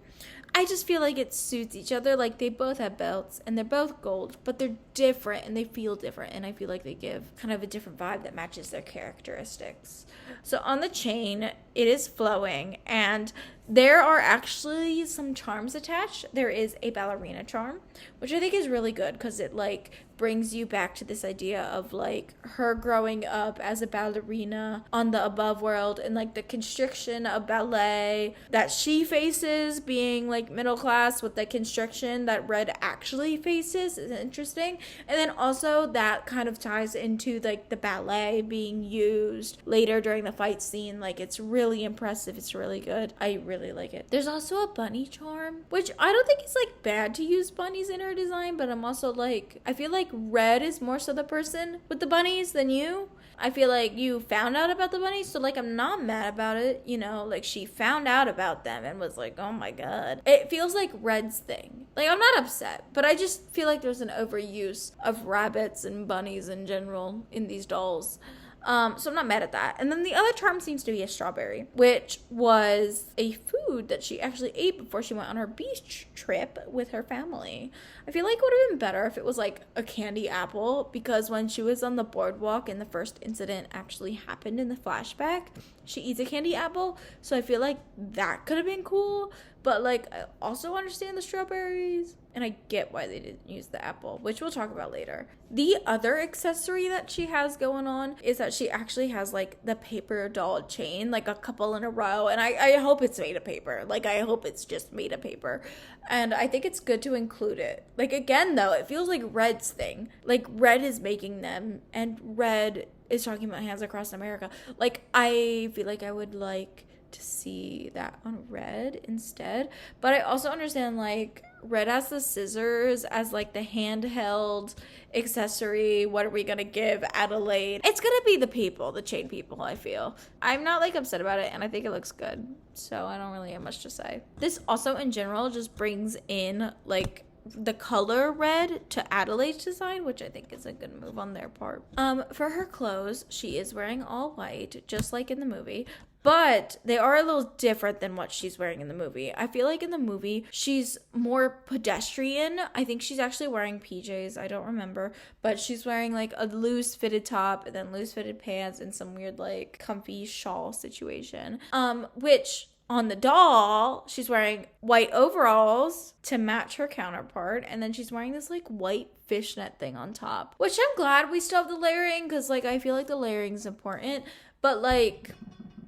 I just feel like it suits each other. Like, they both have belts and they're both gold, but they're different and they feel different, and I feel like they give kind of a different vibe that matches their characteristics. So on the chain, it is flowing, and there are actually some charms attached. There is a ballerina charm, which I think is really good because it, like, brings you back to this idea of, like, her growing up as a ballerina on the above world, and, like, the constriction of ballet that she faces being, like, middle class with the constriction that Red actually faces is interesting. And then also that kind of ties into, like, the ballet being used later during the fight scene. Like, it's really impressive. It's really good. I really like it. There's also a bunny charm, which I don't think it's, like, bad to use bunnies in her design, but I'm also, like, I feel like Red is more so the person with the bunnies than you. I feel like you found out about the bunnies, so, like, I'm not mad about it, you know, like, she found out about them and was like, oh my god. It feels like Red's thing. Like, I'm not upset, but I just feel like there's an overuse of rabbits and bunnies in general in these dolls. So I'm not mad at that. And then the other charm seems to be a strawberry, which was a food that she actually ate before she went on her beach trip with her family. I feel like it would have been better if it was like a candy apple, because when she was on the boardwalk and the first incident actually happened in the flashback, she eats a candy apple. So I feel like that could have been cool. But, like, I also understand the strawberries, and I get why they didn't use the apple, which we'll talk about later. The other accessory that she has going on is that she actually has, like, the paper doll chain, like, a couple in a row, and I hope it's made of paper. Like, I hope it's just made of paper, and I think it's good to include it. Like, again, though, it feels like Red's thing. Like, Red is making them, and Red is talking about Hands Across America. Like, I feel like I would like to see that on Red instead, but I also understand, like, Red has the scissors as, like, the handheld accessory. What are we gonna give Adelaide? It's gonna be the people, the chain people. I feel I'm not, like, upset about it, and I think it looks good, so I don't really have much to say. This also in general just brings in, like, the color red to Adelaide's design, which I think is a good move on their part. For her clothes, she is wearing all white, just like in the movie, but they are a little different than what she's wearing in the movie. I feel like in the movie, she's more pedestrian. I think she's actually wearing PJs. I don't remember. But she's wearing, like, a loose fitted top and then loose fitted pants and some weird, like, comfy shawl situation. Which on the doll, she's wearing white overalls to match her counterpart. And then she's wearing this, like, white fishnet thing on top. Which I'm glad we still have the layering, because, like, I feel like the layering is important. But, like,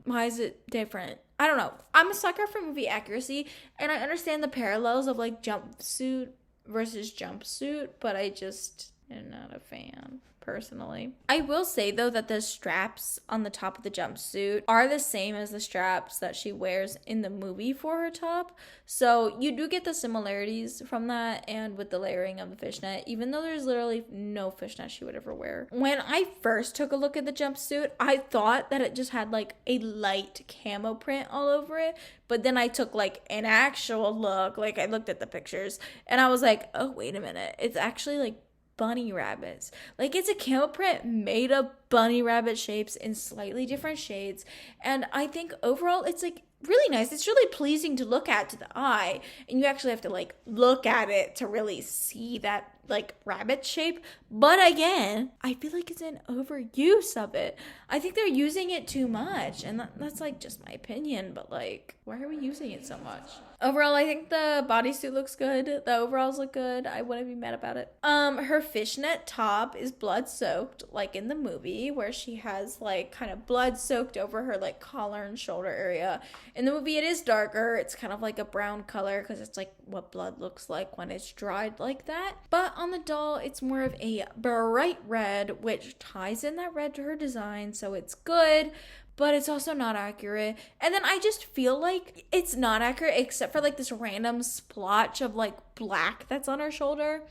why is it different? I don't know. I'm a sucker for movie accuracy, and I understand the parallels of, like, jumpsuit versus jumpsuit, but I just am not a fan, personally. I will say though that the straps on the top of the jumpsuit are the same as the straps that she wears in the movie for her top. So you do get the similarities from that, and with the layering of the fishnet, even though there's literally no fishnet she would ever wear. When I first took a look at the jumpsuit, I thought that it just had like a light camo print all over it. But then I took like an actual look, like I looked at the pictures and I was like, oh, wait a minute. It's actually like bunny rabbits. Like it's a camo print made of bunny rabbit shapes in slightly different shades. And I think overall it's like really nice. It's really pleasing to look at to the eye. And you actually have to like look at it to really see that like rabbit shape. But again, I feel like it's an overuse of it. I think they're using it too much. And that's like just my opinion. But like, why are we using it so much? Overall, I think the bodysuit looks good. The overalls look good. I wouldn't be mad about it. Her fishnet top is blood soaked, like in the movie, where she has like kind of blood soaked over her like collar and shoulder area. In the movie, it is darker. It's kind of like a brown color because it's like what blood looks like when it's dried like that. But on the doll, it's more of a bright red, which ties in that red to her design, so it's good. But it's also not accurate. And then I just feel like it's not accurate except for like this random splotch of like black that's on her shoulder.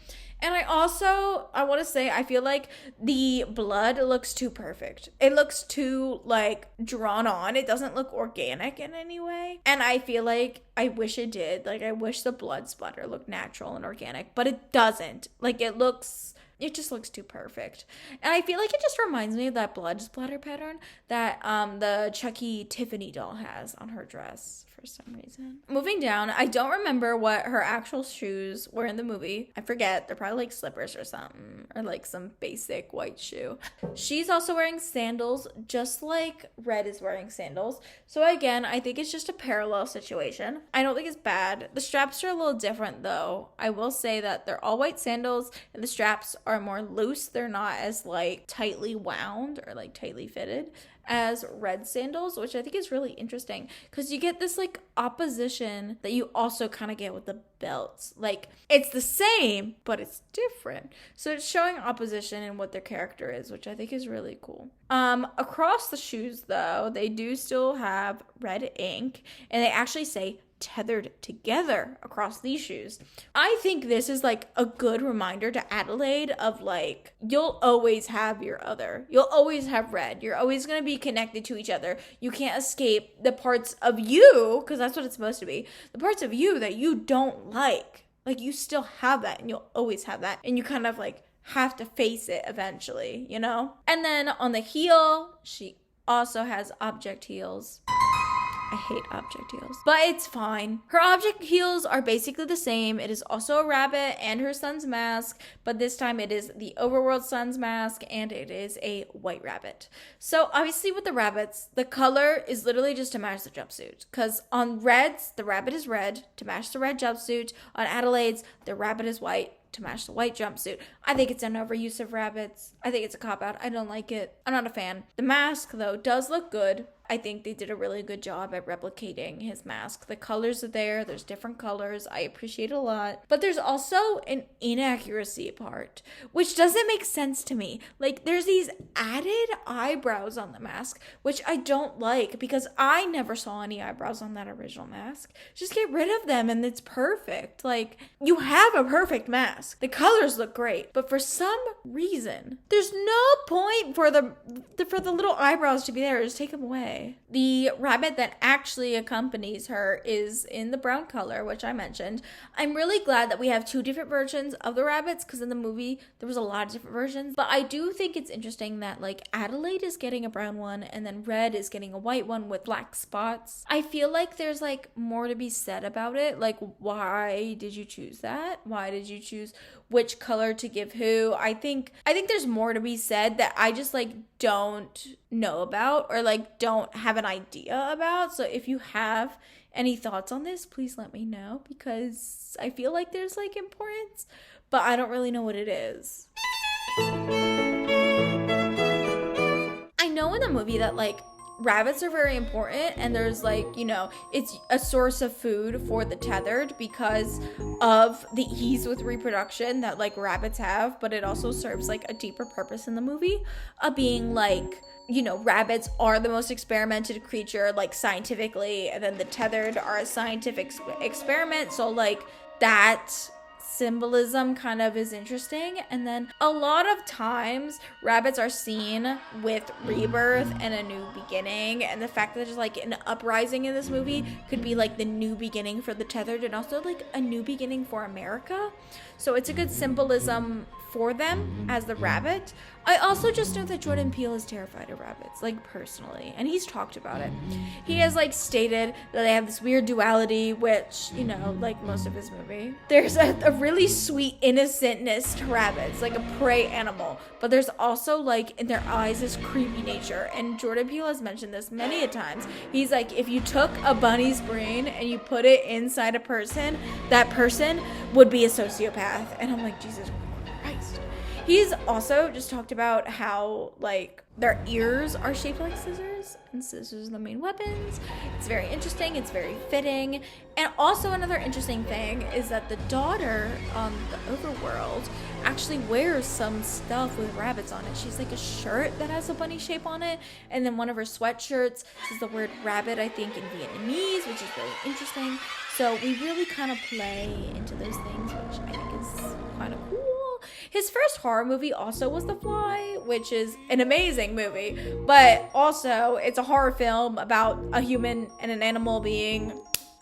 And I want to say, I feel like the blood looks too perfect. It looks too like drawn on. It doesn't look organic in any way. And I feel like I wish it did. Like I wish the blood splatter looked natural and organic, but it doesn't. Like it just looks too perfect. And I feel like it just reminds me of that blood splatter pattern that the Chucky Tiffany doll has on her dress for some reason. Moving down, I don't remember what her actual shoes were in the movie. I forget. They're probably like slippers or something, or like some basic white shoe. She's also wearing sandals, just like Red is wearing sandals. So again, I think it's just a parallel situation. I don't think it's bad. The straps are a little different though. I will say that they're all white sandals and the straps are more loose. They're not as like tightly wound or like tightly fitted as Red sandals, which I think is really interesting because you get this like opposition that you also kind of get with the belts. Like it's the same, but it's different. So it's showing opposition in what their character is, which I think is really cool. Across the shoes though, they do still have red ink, and they actually say tethered together across these shoes. I think this is like a good reminder to Adelaide of like, you'll always have your other. You'll always have Red. You're always going to be connected to each other. You can't escape the parts of you, because that's what it's supposed to be. The parts of you that you don't like. Like you still have that and you'll always have that. And you kind of like have to face it eventually, you know? And then on the heel, she also has object heels. I hate object heels, but it's fine. Her object heels are basically the same. It is also a rabbit and her son's mask, but this time it is the overworld son's mask and it is a white rabbit. So obviously with the rabbits, the color is literally just to match the jumpsuit, because on Red's, the rabbit is red to match the red jumpsuit. On Adelaide's, the rabbit is white to match the white jumpsuit. I think it's an overuse of rabbits. I think it's a cop-out. I don't like it. I'm not a fan. The mask, though, does look good. I think they did a really good job at replicating his mask. The colors are there. There's different colors. I appreciate it a lot. But there's also an inaccuracy part, which doesn't make sense to me. Like, there's these added eyebrows on the mask, which I don't like because I never saw any eyebrows on that original mask. Just get rid of them and it's perfect. Like, you have a perfect mask. The colors look great. But for some reason, there's no point for the little eyebrows to be there. Just take them away. The rabbit that actually accompanies her is in the brown color, which I mentioned. I'm really glad that we have two different versions of the rabbits, because in the movie there was a lot of different versions. But I do think it's interesting that like Adelaide is getting a brown one and then Red is getting a white one with black spots. I feel like there's like more to be said about it. Like, why did you choose that? Why did you choose which color to give who? I think there's more to be said that I just like don't know about or like don't have an idea about. So if you have any thoughts on this, please let me know, because I feel like there's like importance, but I don't really know what it is. I know in the movie that like rabbits are very important, and there's like, you know, it's a source of food for the tethered because of the ease with reproduction that like rabbits have, but it also serves like a deeper purpose in the movie of being like, you know, rabbits are the most experimented creature like scientifically, and then the tethered are a scientific experiment, so like that symbolism kind of is interesting. And then a lot of times rabbits are seen with rebirth and a new beginning, and the fact that there's like an uprising in this movie could be like the new beginning for the tethered and also like a new beginning for America, so it's a good symbolism for them as the rabbit. I also just know that Jordan Peele is terrified of rabbits, like personally, and he's talked about it. He has like stated that they have this weird duality, which, you know, like most of his movie, there's a really sweet innocentness to rabbits, like a prey animal, but there's also like in their eyes this creepy nature, and Jordan Peele has mentioned this many a times. He's like, if you took a bunny's brain and you put it inside a person, that person would be a sociopath. And I'm like, Jesus Christ. He's also just talked about how like their ears are shaped like scissors, and scissors are the main weapons. It's very interesting, it's very fitting. And also another interesting thing is that the daughter on the overworld actually wears some stuff with rabbits on it. She's like a shirt that has a bunny shape on it, and then one of her sweatshirts says the word rabbit, I think in Vietnamese, which is really interesting. So we really kind of play into those things, which I think is kind of cool. His first horror movie also was The Fly, which is an amazing movie, but also it's a horror film about a human and an animal being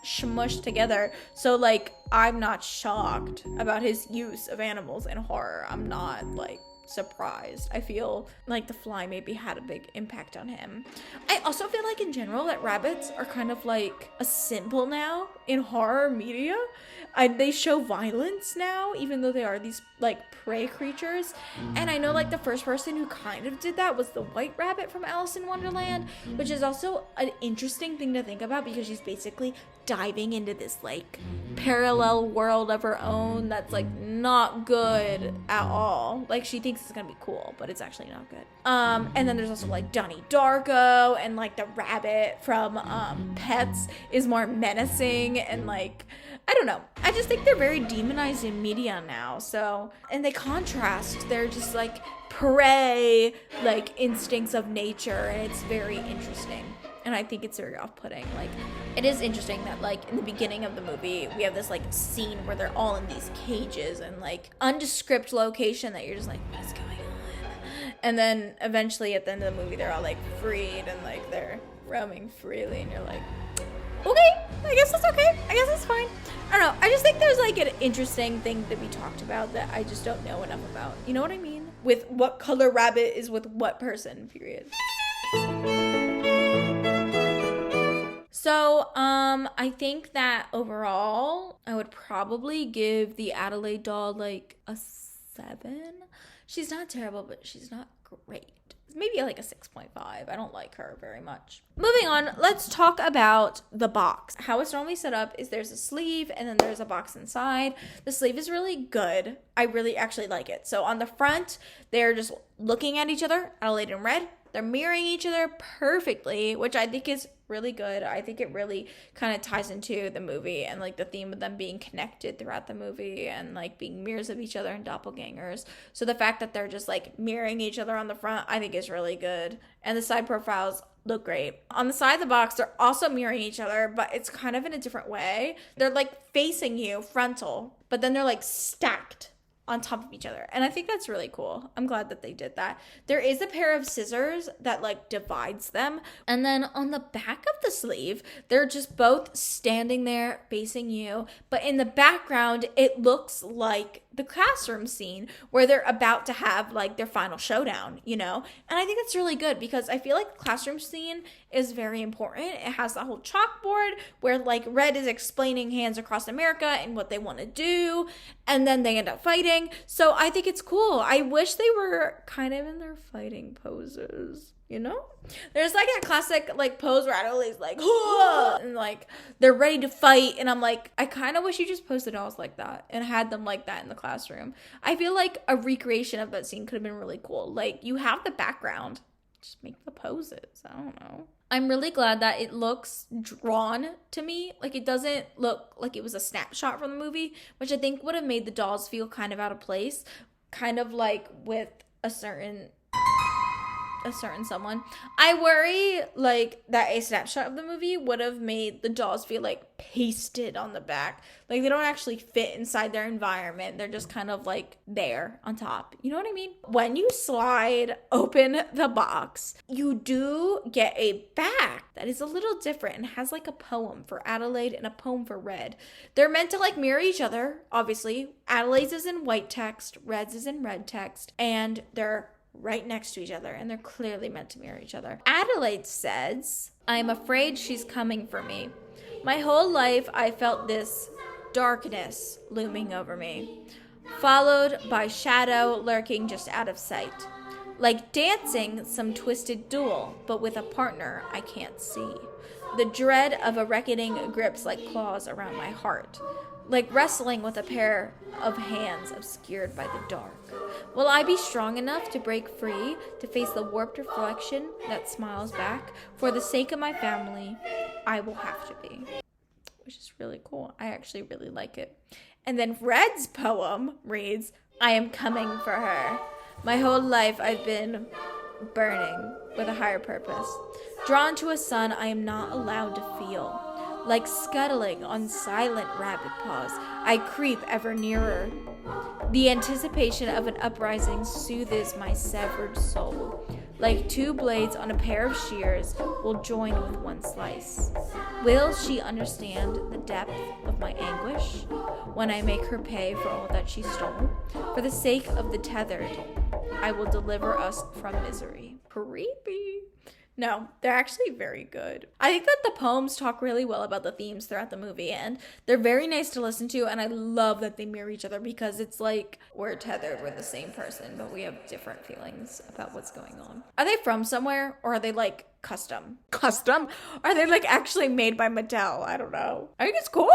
smushed together. So like, I'm not shocked about his use of animals in horror. I'm not like surprised. I feel like The Fly maybe had a big impact on him. I also feel like in general that rabbits are kind of like a symbol now in horror media. They show violence now, even though they are these like prey creatures. And I know like the first person who kind of did that was the White Rabbit from Alice in Wonderland, which is also an interesting thing to think about because she's basically diving into this like parallel world of her own that's like not good at all. Like she thinks it's gonna be cool, but it's actually not good. And then there's also like Donnie Darko, and like the rabbit from Pets is more menacing, and like I don't know. I just think they're very demonized in media now. So, and they contrast. They're just like prey, like instincts of nature, and it's very interesting. And I think it's very off-putting. Like, it is interesting that like in the beginning of the movie, we have this like scene where they're all in these cages and like undescript location that you're just like, what's going on? And then eventually at the end of the movie, they're all like freed and like they're roaming freely, and you're like, okay, I guess that's okay. I guess that's fine. I don't know. I just think there's like an interesting thing to be talked about that I just don't know enough about. You know what I mean? With what color rabbit is with what person, period. So, I think that overall, I would probably give the Adelaide doll like a 7. She's not terrible, but she's not great. Maybe like a 6.5. I don't like her very much. Moving on, let's talk about the box. How it's normally set up is there's a sleeve and then there's a box inside. The sleeve is really good. I really actually like it. So on the front, they're just looking at each other, Adelaide and Red. They're mirroring each other perfectly, which I think is really good. I think it really kind of ties into the movie and like the theme of them being connected throughout the movie and like being mirrors of each other and doppelgangers. So the fact that they're just like mirroring each other on the front, I think is really good. And the side profiles look great. On the side of the box, they're also mirroring each other, but it's kind of in a different way. They're like facing you frontal, but then they're like stacked on top of each other. And I think that's really cool. I'm glad that they did that. There is a pair of scissors that like divides them. And then on the back of the sleeve, they're just both standing there facing you. But in the background, it looks like the classroom scene where they're about to have like their final showdown, you know? And I think that's really good because I feel like the classroom scene is very important. It has the whole chalkboard where like Red is explaining Hands Across America and what they want to do, and then they end up fighting. So I think it's cool. I wish they were kind of in their fighting poses, you know? There's like a classic like pose where Adelaide's like, "Whoa!" and like they're ready to fight, and I'm like, I kind of wish you just posted dolls like that and had them like that in the classroom. I feel like a recreation of that scene could have been really cool. Like you have the background just make the poses. I don't know. I'm really glad that it looks drawn to me. Like, it doesn't look like it was a snapshot from the movie, which I think would have made the dolls feel kind of out of place. Kind of like with a certain someone. I worry like that a snapshot of the movie would have made the dolls feel like pasted on the back. Like, they don't actually fit inside their environment. They're just kind of like there on top. You know what I mean? When you slide open the box, you do get a back that is a little different and has like a poem for Adelaide and a poem for Red. They're meant to like mirror each other, obviously. Adelaide's is in white text, Red's is in red text, and they're right next to each other, and they're clearly meant to mirror each other. Adelaide says, "I am afraid she's coming for me. My whole life I felt this darkness looming over me, followed by shadow lurking just out of sight. Like dancing some twisted duel, but with a partner I can't see. The dread of a reckoning grips like claws around my heart, like wrestling with a pair of hands obscured by the dark. Will I be strong enough to break free, to face the warped reflection that smiles back? For the sake of my family, I will have to be." Which is really cool. I actually really like it. And then Red's poem reads, "I am coming for her. My whole life I've been burning with a higher purpose. Drawn to a sun I am not allowed to feel. Like scuttling on silent rabbit paws, I creep ever nearer. The anticipation of an uprising soothes my severed soul. Like two blades on a pair of shears will join with one slice. Will she understand the depth of my anguish when I make her pay for all that she stole? For the sake of the tethered, I will deliver us from misery." Creepy. No, they're actually very good. I think that the poems talk really well about the themes throughout the movie, and they're very nice to listen to, and I love that they mirror each other because it's like we're tethered, we're the same person, but we have different feelings about what's going on. Are they from somewhere, or are they like custom? Are they like actually made by Mattel? I don't know. I think it's cool.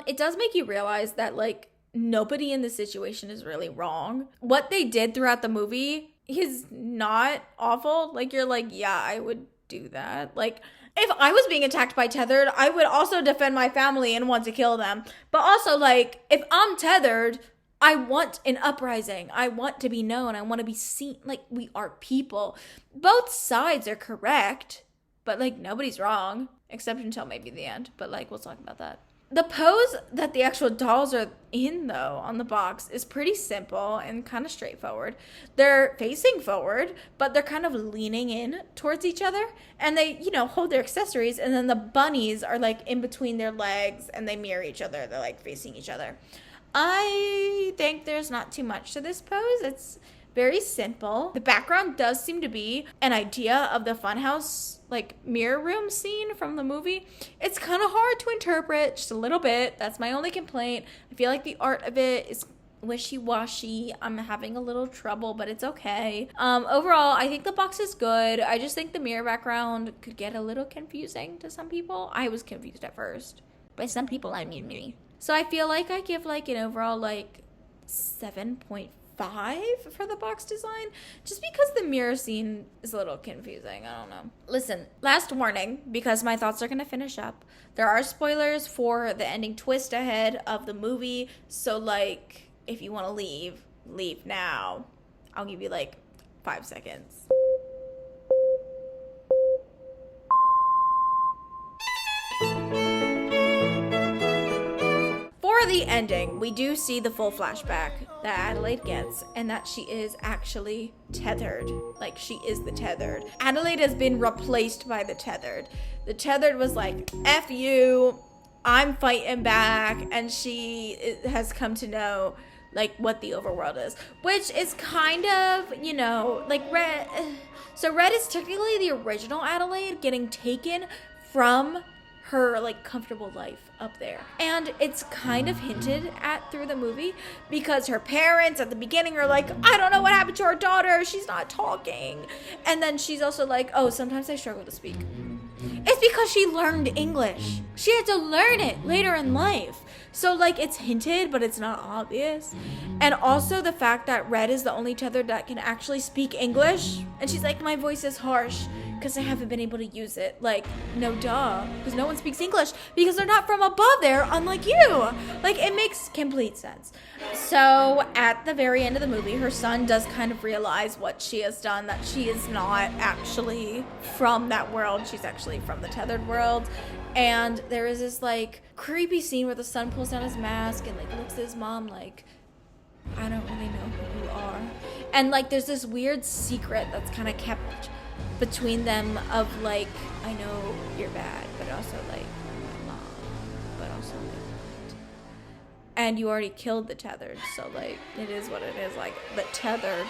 It does make you realize that like nobody in this situation is really wrong. What they did throughout the movie is not awful. Like, you're like, yeah, I would do that. Like, if I was being attacked by tethered, I would also defend my family and want to kill them. But also, like, if I'm tethered, I want an uprising. I want to be known. I want to be seen. Like, we are people. Both sides are correct, but like nobody's wrong, except until maybe the end. But like, we'll talk about that. The pose that the actual dolls are in, though, on the box is pretty simple and kind of straightforward. They're facing forward, but they're kind of leaning in towards each other. And they, hold their accessories. And then the bunnies are, like, in between their legs, and they mirror each other. They're, like, facing each other. I think there's not too much to this pose. It's very simple. The background does seem to be an idea of the funhouse, like, mirror room scene from the movie. It's kind of hard to interpret, just a little bit. That's my only complaint. I feel like the art of it is wishy-washy. I'm having a little trouble, but it's okay. Overall, I think the box is good. I just think the mirror background could get a little confusing to some people. I was confused at first. By some people, I mean me. So I feel like I give, like, an overall, like, 7.5 for the box design, just because the mirror scene is a little confusing. I don't know. Listen, last warning, because my thoughts are going to finish up. There are spoilers for the ending twist ahead of the movie, so, like, if you want to leave now. I'll give you, like, 5 seconds. For the ending, we do see the full flashback that Adelaide gets, and that she is actually tethered. Like, she is the tethered. Adelaide has been replaced by the tethered. The tethered was like, F you, I'm fighting back, and she has come to know, like, what the overworld is. Which is kind of, like, Red. So Red is technically the original Adelaide getting taken from her, like, comfortable life up there. And it's kind of hinted at through the movie, because her parents at the beginning are like, I don't know what happened to our daughter, she's not talking. And then she's also like, oh, sometimes I struggle to speak. It's because she learned English. She had to learn it later in life. So, like, it's hinted, but it's not obvious. And also the fact that Red is the only tethered that can actually speak English. And she's like, my voice is harsh because I haven't been able to use it. Like, no duh. Because no one speaks English because they're not from above there, unlike you. Like, it makes complete sense. So, at the very end of the movie, her son does kind of realize what she has done, that she is not actually from that world. She's actually from the tethered world. And there is this, like, creepy scene where the son pulls down his mask and, like, looks at his mom like, I don't really know who you are. And, like, there's this weird secret that's kind of kept between them of, like, I know you're bad, but also, like, my mom, but also, like, and you already killed the tethered, so, like, it is what it is, like, the tethered.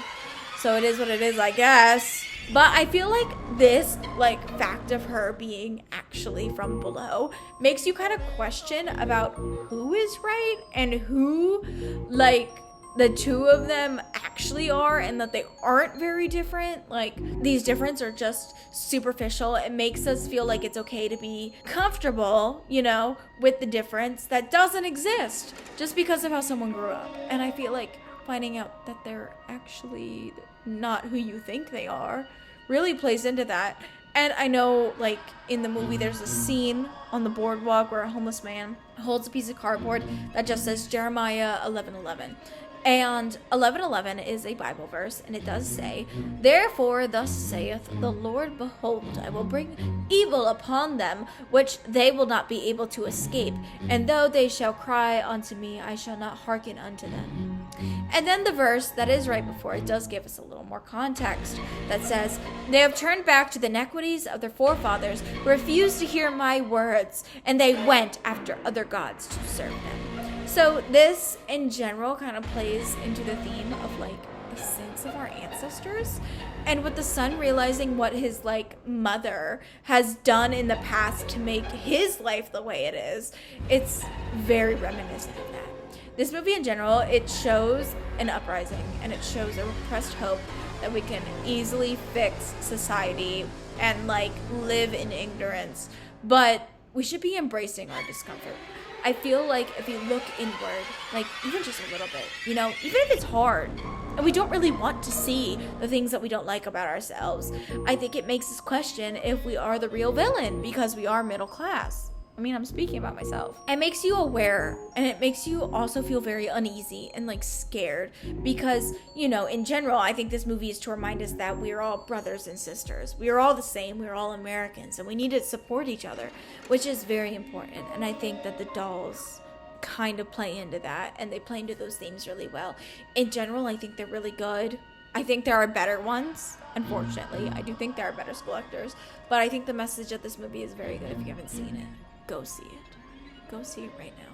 So it is what it is, I guess. But I feel like this, like, fact of her being actually from below makes you kind of question about who is right and who, like, the two of them actually are, and that they aren't very different. Like, these differences are just superficial. It makes us feel like it's okay to be comfortable, you know, with the difference that doesn't exist just because of how someone grew up. And I feel like finding out that they're actually not who you think they are really plays into that. And I know, like, in the movie there's a scene on the boardwalk where a homeless man holds a piece of cardboard that just says Jeremiah 11:11. And 11:11 is a Bible verse, and it does say, therefore thus saith the Lord, behold, I will bring evil upon them, which they will not be able to escape. And though they shall cry unto me, I shall not hearken unto them. And then the verse that is right before it does give us a little more context that says, they have turned back to the iniquities of their forefathers, refused to hear my words, and they went after other gods to serve them. So this, in general, kind of plays into the theme of, like, the sins of our ancestors. And with the son realizing what his, like, mother has done in the past to make his life the way it is, it's very reminiscent of that. This movie, in general, it shows an uprising, and it shows a repressed hope that we can easily fix society and, like, live in ignorance. But we should be embracing our discomfort. I feel like if you look inward, like, even just a little bit, you know, even if it's hard and we don't really want to see the things that we don't like about ourselves, I think it makes us question if we are the real villain because we are middle class. I mean, I'm speaking about myself. It makes you aware, and it makes you also feel very uneasy and, like, scared because, you know, in general, I think this movie is to remind us that we're all brothers and sisters. We are all the same. We're all Americans, and we need to support each other, which is very important. And I think that the dolls kind of play into that, and they play into those themes really well. In general, I think they're really good. I think there are better ones, unfortunately. I do think there are better school actors, but I think the message of this movie is very good. If you haven't seen it, go see it. Go see it right now.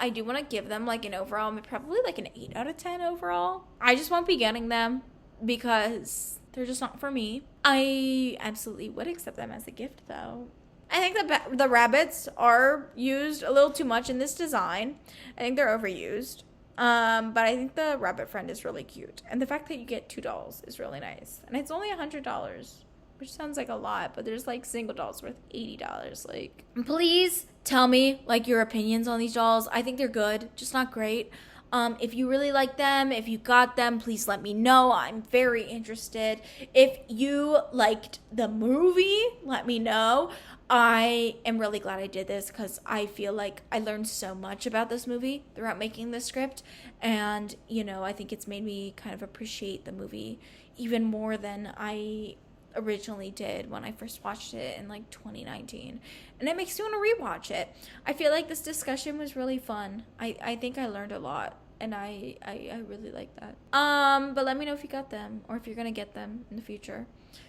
I do want to give them, like, an overall, probably like an 8 out of 10 overall. I just won't be getting them because they're just not for me. I absolutely would accept them as a gift, though. I think the rabbits are used a little too much in this design. I think they're overused. But I think the rabbit friend is really cute. And the fact that you get 2 dolls is really nice. And it's only $100. Which sounds like a lot, but there's, like, single dolls worth $80. Like, please tell me, like, your opinions on these dolls. I think they're good, just not great. If you really like them, if you got them, please let me know. I'm very interested. If you liked the movie, let me know. I am really glad I did this because I feel like I learned so much about this movie throughout making this script. And, you know, I think it's made me kind of appreciate the movie even more than I originally did when I first watched it in, like, 2019. And it makes me want to rewatch it. I feel like this discussion was really fun. I think I learned a lot. And I really like that. But let me know if you got them or if you're gonna get them in the future.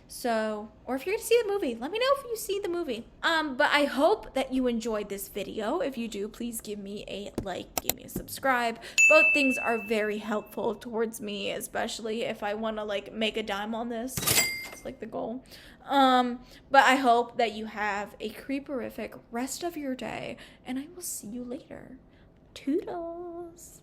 So, or if you're gonna see the movie, let me know if you see the movie. But I hope that you enjoyed this video. If you do, please give me a like, give me a subscribe. Both things are very helpful towards me, especially if I want to, like, make a dime on this. It's like the goal. But I hope that you have a creeperific rest of your day, and I will see you later. Toodles.